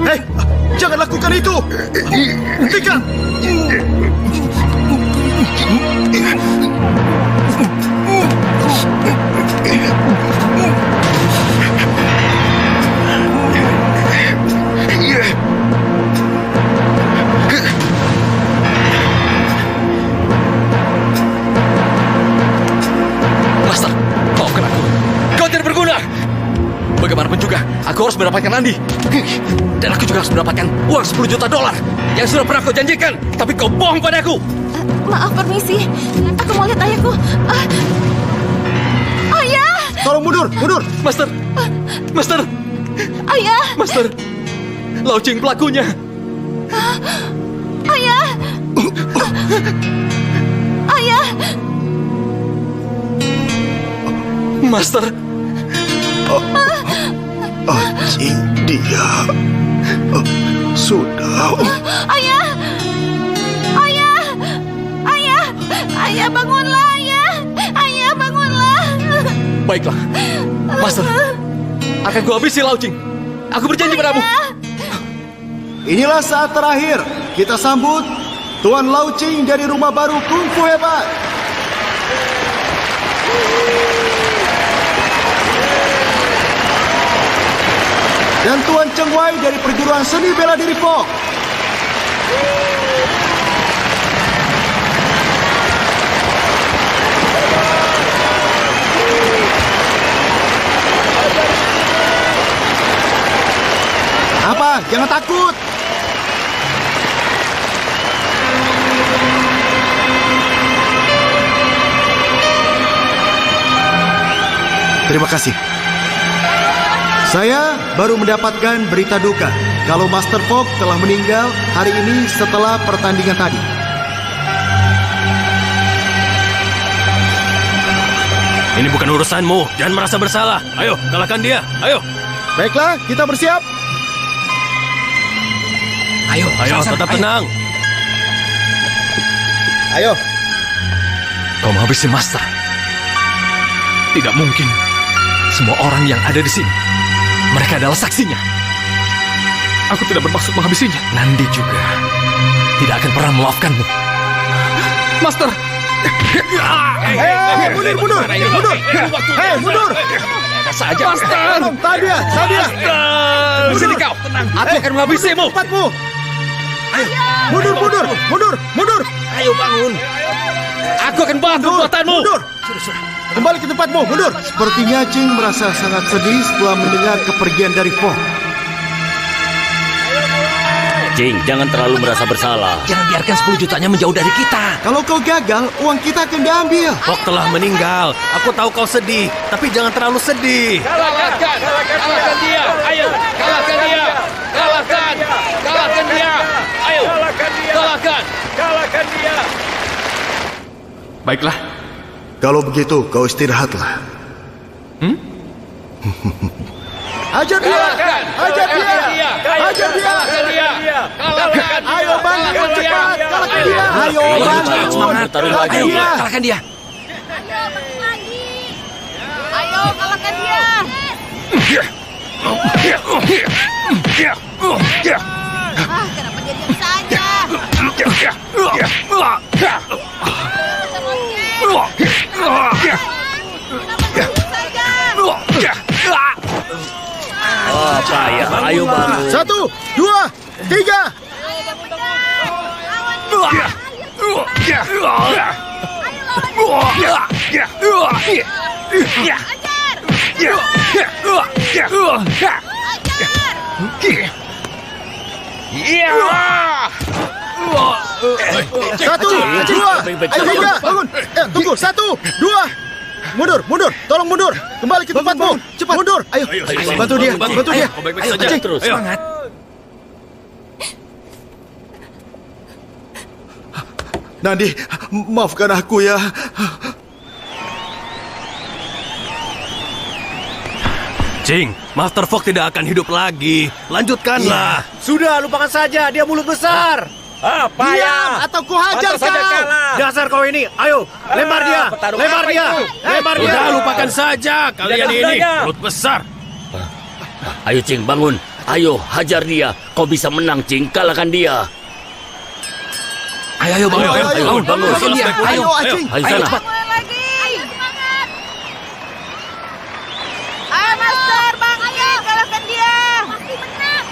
Speaker 6: Hei, jangan lakukan itu. Hentikan.
Speaker 7: Master, maafkan aku. Kau tidak berguna. Bagaimanapun juga, aku harus mendapatkan Nandi. Dan aku juga harus mendapatkan uang $10 juta yang sudah pernah kau janjikan. Tapi kau bohong padaku.
Speaker 8: Maaf, permisi. Aku mau lihat ayahku. Ayah!
Speaker 6: Tolong mundur, mundur.
Speaker 7: Master, Master,
Speaker 8: Ayah!
Speaker 7: Master. Lau Ching pelakunya.
Speaker 8: Ayah! Ayah!
Speaker 7: Master,
Speaker 6: Anjing, dia sudah.
Speaker 8: Ayah! Ayah! Ayah! Ayah, bangunlah, ayah! Ayah, bangunlah!
Speaker 7: baiklah. Master, akan ku habisi Lau Ching. Aku berjanji padamu.
Speaker 6: Inilah saat terakhir. Kita sambut Tuan Lau Ching dari rumah baru Kung Fu Hebat. Dan Tuan Cheng Wai dari perguruan seni bela diri Fok. Apa? Jangan takut. Terima kasih. Saya baru mendapatkan berita duka kalau Master Fogg telah meninggal hari ini setelah pertandingan tadi.
Speaker 9: Ini bukan urusanmu. Jangan merasa bersalah. Ayo, kalahkan dia. Ayo.
Speaker 6: Baiklah, kita bersiap.
Speaker 9: Ayo, tetap tenang.
Speaker 6: Ayo.
Speaker 7: Kau menghabisi Master. Tidak mungkin. Semua orang yang ada di sini, mereka adalah saksinya. Aku tidak bermaksud menghabisinya. Nandi juga tidak akan pernah memaafkanmu. Master!
Speaker 6: Mundur. Hei, mundur.
Speaker 7: Saja, Master!
Speaker 6: Sadia.
Speaker 7: Di sini kau! Aku akan menghabisimu!
Speaker 6: Tempatmu. Ayo, mundur.
Speaker 7: Ayo bangun! Aku akan bantu perbuatanmu!
Speaker 6: Mundur. Kembali ke tempatmu, mundur. Sepertinya Ching merasa sangat sedih setelah mendengar kepergian dari Fogg.
Speaker 5: Ching, jangan terlalu merasa bersalah.
Speaker 2: Jangan biarkan 10 jutanya menjauh dari kita.
Speaker 6: Kalau kau gagal, uang kita akan diambil.
Speaker 9: Fogg telah meninggal. Aku tahu kau sedih, tapi jangan terlalu sedih.
Speaker 7: Kalahkan dia! Ayo! Kalahkan dia! Kalahkan dia! Ayo! Kalahkan dia! Baiklah.
Speaker 6: Kalau begitu, kau istirahatlah. Hajar dia! Ayo bangun cepat! Kalahkan dia! Ayo bangun!
Speaker 5: Semangat, taruh lagi.
Speaker 2: Kalahkan dia.
Speaker 11: Ayo, kalahkan dia! Kenapa dia diam saja?
Speaker 5: Apa ya? Ayo bangun.
Speaker 6: 1, 2, 3. Satu, dua, tiga, bangun. Tunggu, 1, 2. Mundur, tolong mundur. Kembali ke tempatmu. Cepat, mundur. Ayo, bantu dia.
Speaker 9: Kau baik-baik saja.
Speaker 6: Acing,
Speaker 5: terus.
Speaker 9: Semangat.
Speaker 6: Nandi, maafkan aku ya.
Speaker 9: Ching, Master Fogg tidak akan hidup lagi. Lanjutkanlah.
Speaker 2: Sudah, lupakan saja. Dia mulut besar.
Speaker 6: Diam atau ku hajar kau.
Speaker 2: Dasar kau ini. Ayo, lempar dia. Lempar dia.
Speaker 9: Udah, lupakan saja. Kalian ini mulut besar.
Speaker 5: Ayo Ching, bangun. Ayo, hajar dia. Kau bisa menang, Ching. Kalahkan dia.
Speaker 2: Ayo, bangun.
Speaker 5: Bangun.
Speaker 6: Ayo, Acing.
Speaker 5: Ayo sana.
Speaker 11: Lagi! Semangat! Ayo, Master! Bangun! Kalahkan dia! Pasti menang!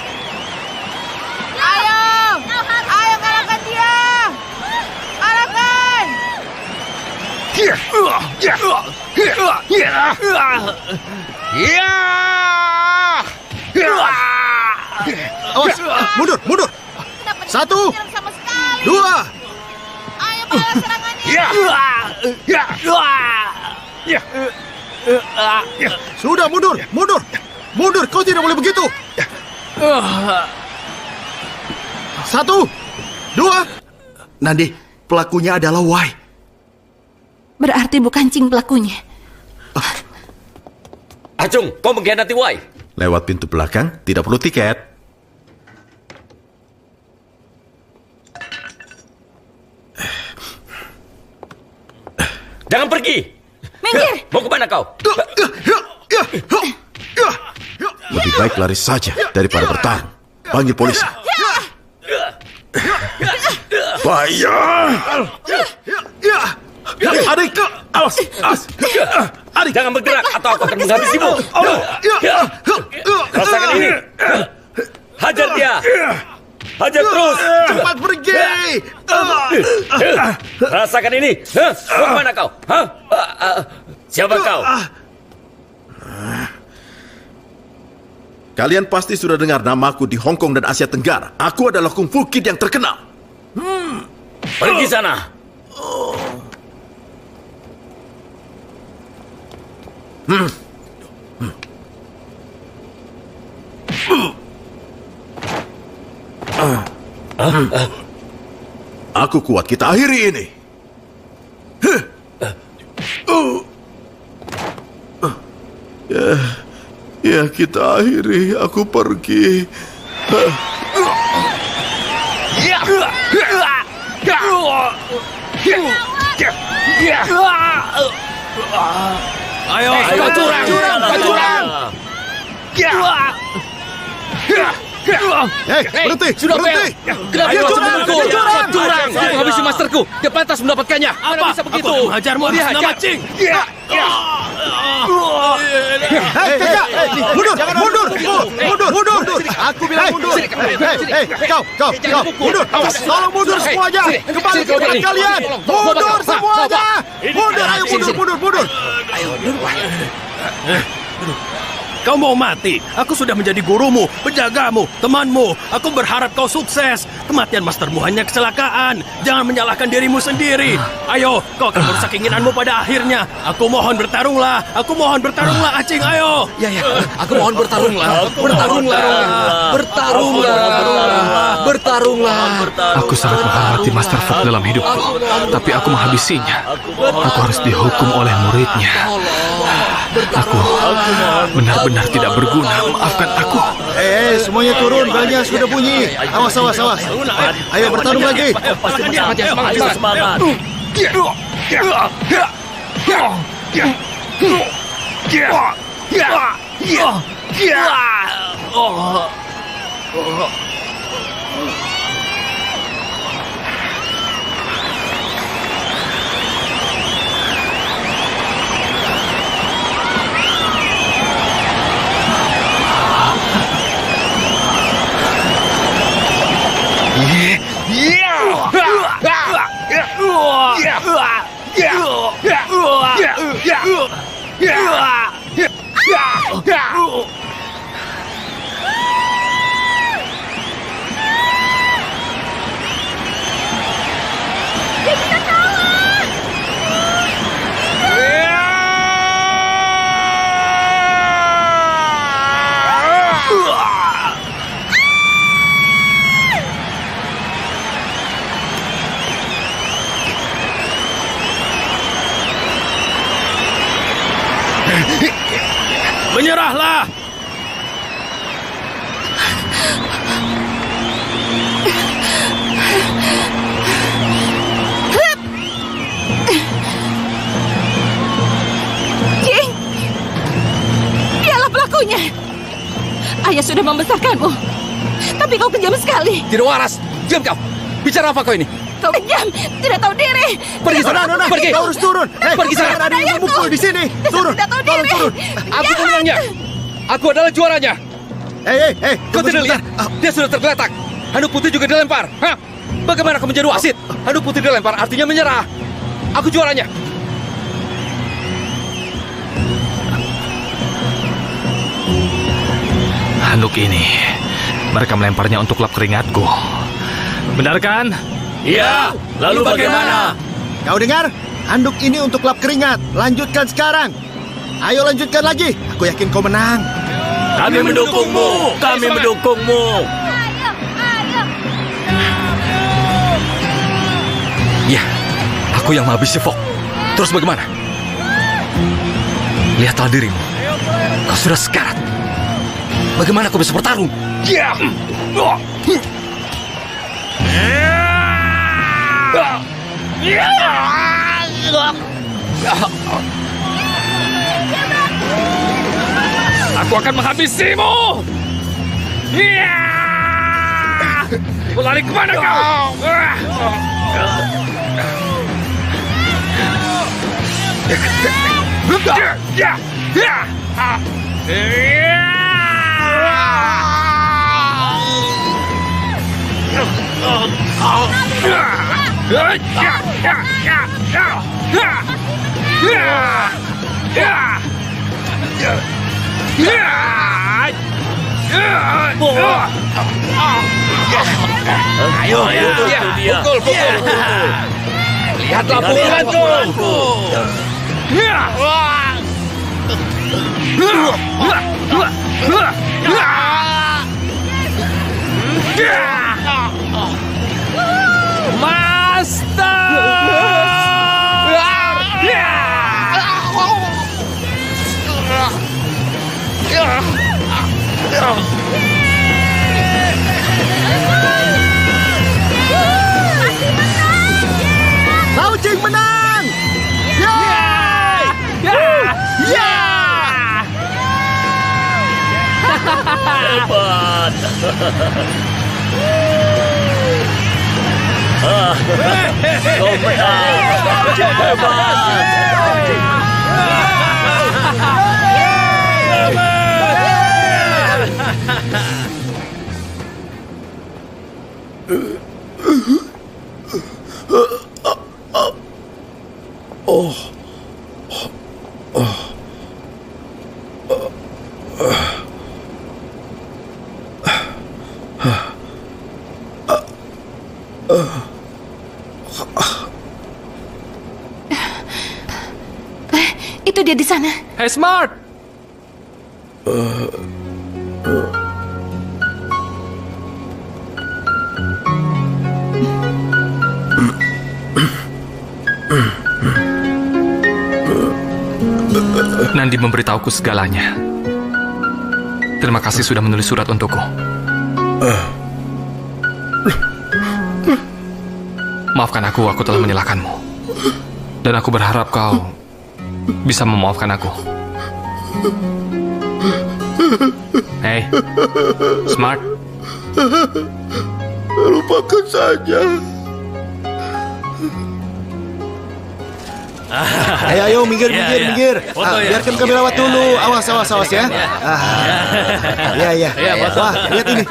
Speaker 11: Ayo! Ayo, kalahkan dia! Kalahkan!
Speaker 6: Awas, mundur. 1, 2.
Speaker 11: Ayo, balas serangannya!
Speaker 6: Sudah, mundur. Kau tidak boleh begitu. 1, 2. Nandi, pelakunya adalah Wai.
Speaker 8: Berarti bukan Ching pelakunya.
Speaker 5: Acung, kau mengkhianati Wai.
Speaker 3: Lewat pintu belakang, tidak perlu tiket.
Speaker 5: Jangan pergi.
Speaker 8: Minggir!
Speaker 5: Mau kemana kau?
Speaker 3: Lebih baik lari saja daripada bertarung. Panggil polisi. Bayar!
Speaker 6: Adik, awas.
Speaker 5: Adik, jangan bergerak atau aku akan menghabisimu. Rasakan ini. Hajar dia. Hajar terus.
Speaker 6: Cepat pergi.
Speaker 5: Rasakan ini. Mau kemana kau? Siapa kau?
Speaker 3: Kalian pasti sudah dengar namaku di Hong Kong dan Asia Tenggara. Aku adalah Kung Fu Kid yang terkenal.
Speaker 5: Pergi sana.
Speaker 6: Aku kuat, kita akhiri ini.
Speaker 3: Ya, kita akhiri. Aku pergi.
Speaker 9: Ayo,
Speaker 5: curang.
Speaker 6: Hei, berhenti!
Speaker 7: Sudah
Speaker 6: Berhenti!
Speaker 7: Kenapa
Speaker 6: Ayo,
Speaker 7: kau
Speaker 6: curang,
Speaker 7: memukul?
Speaker 6: curang.
Speaker 7: Curang! Kau menghabisi masterku. Dia pantas mendapatkannya. Mana bisa begitu?
Speaker 9: Aku akan menghajarmu atas nama Ching.
Speaker 6: Hei, kakak! Mundur! Mundur! Aku bilang mundur! Hei, kau! Mundur! Tolong mundur semuanya! Kembali ke tempat kalian! Mundur semuanya! Mundur! Ayo, mundur!
Speaker 9: Kau mau mati? Aku sudah menjadi gurumu, penjagamu, temanmu. Aku berharap kau sukses. Kematian mastermu hanya kecelakaan. Jangan menyalahkan dirimu sendiri. Ayo, kau akan merusak keinginanmu pada akhirnya. Aku mohon bertarunglah. Acing, ayo.
Speaker 7: Ya, aku mohon bertarunglah. Bertarunglah.
Speaker 1: Aku sangat menghormati Master Fogg dalam hidupku, tapi aku menghabisinya. Aku harus dihukum oleh muridnya. Aku benar-benar tidak berguna. Maafkan aku.
Speaker 6: Semuanya turun, belnya sudah bunyi. Awas. Ayo bertarung lagi.
Speaker 5: Semangat.
Speaker 9: Menyerahlah.
Speaker 8: Jing, dialah pelakunya. Ayah sudah membesarkanmu, tapi kau kejam sekali.
Speaker 7: Tidak waras. Diam kau. Bicara apa kau ini?
Speaker 8: Kau kejam, tidak tahu diri.
Speaker 7: Pergi sana. Pergi.
Speaker 6: Kau harus turun.
Speaker 7: Pergi sana.
Speaker 6: Ada yang memukul di sini. Turun.
Speaker 8: Tidak tahu diri.
Speaker 6: Turun.
Speaker 7: Aku pemenangnya. Aku adalah juaranya.
Speaker 6: Hei.
Speaker 7: Kau tidak lihat? Dia sudah tergeletak. Handuk putih juga dilempar. Hah? Bagaimana kau menjadi wasit? Handuk putih dilempar artinya menyerah. Aku juaranya.
Speaker 1: Handuk ini, mereka melemparnya untuk lap keringatku. Benar kan?
Speaker 5: Iya. Lalu bagaimana?
Speaker 6: Kau dengar? Handuk ini untuk lap keringat. Lanjutkan sekarang. Ayo lanjutkan lagi. Aku yakin kau menang.
Speaker 5: Kami mendukungmu.
Speaker 7: Ya, aku yang menghabisi Fogg. Terus bagaimana? Lihatlah dirimu. Kau sudah sekarat. Bagaimana kau bisa bertarung?
Speaker 1: Aku akan menghabisimu. Kau lari kemana kau?
Speaker 5: Ayo, itu dia.
Speaker 7: Pukul. Lihatlah pukulanku.
Speaker 6: Lao Jing menang!
Speaker 5: Hebat. Kau menang. Hebat.
Speaker 8: Itu dia di sana.
Speaker 1: Hey, Smart! Nandi memberitahuku segalanya. Terima kasih sudah menulis surat untukku. Maafkan aku telah menyalahkanmu. Dan aku berharap kau bisa memaafkan aku. Hey, Smart.
Speaker 3: Lupakan saja.
Speaker 6: Ayo, minggir. Biarkan kami lewat dulu. Awas ya. Iya. Wah, lihat ini.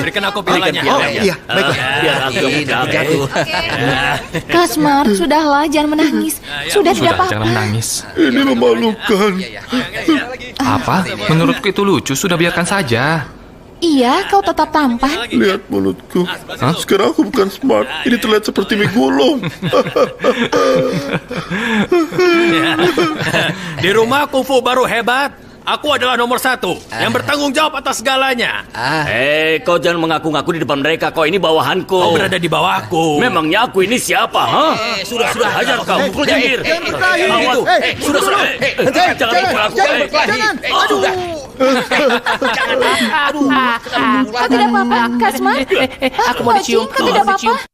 Speaker 9: Berikan aku pialanya.
Speaker 6: Oh, iya, baiklah.
Speaker 5: Biar aku menjagaku.
Speaker 8: Kak Smart, sudahlah, jangan menangis. Sudah tidak apa-apa.
Speaker 1: Jangan menangis.
Speaker 3: Ini memalukan.
Speaker 1: Apa? Menurutku itu lucu, sudah biarkan saja.
Speaker 8: Iya, kau tetap tampan.
Speaker 3: Lihat mulutku. Sekarang aku bukan Smart. Ini terlihat seperti mie gulung.
Speaker 9: Di rumah kungfu baru hebat. Aku adalah nomor 1 yang bertanggung jawab atas segalanya.
Speaker 5: Kau jangan mengaku-ngaku di depan mereka. Kau ini bawahanku.
Speaker 9: Kau berada di bawahku.
Speaker 5: Memangnya aku ini siapa? Sudah. Hajar kau. Pukul jangkir. Sudah. Jangan berkelahi.
Speaker 8: Kau tidak apa-apa, Kak Smart.
Speaker 7: Aku mau dicium.
Speaker 8: Kau tidak apa-apa.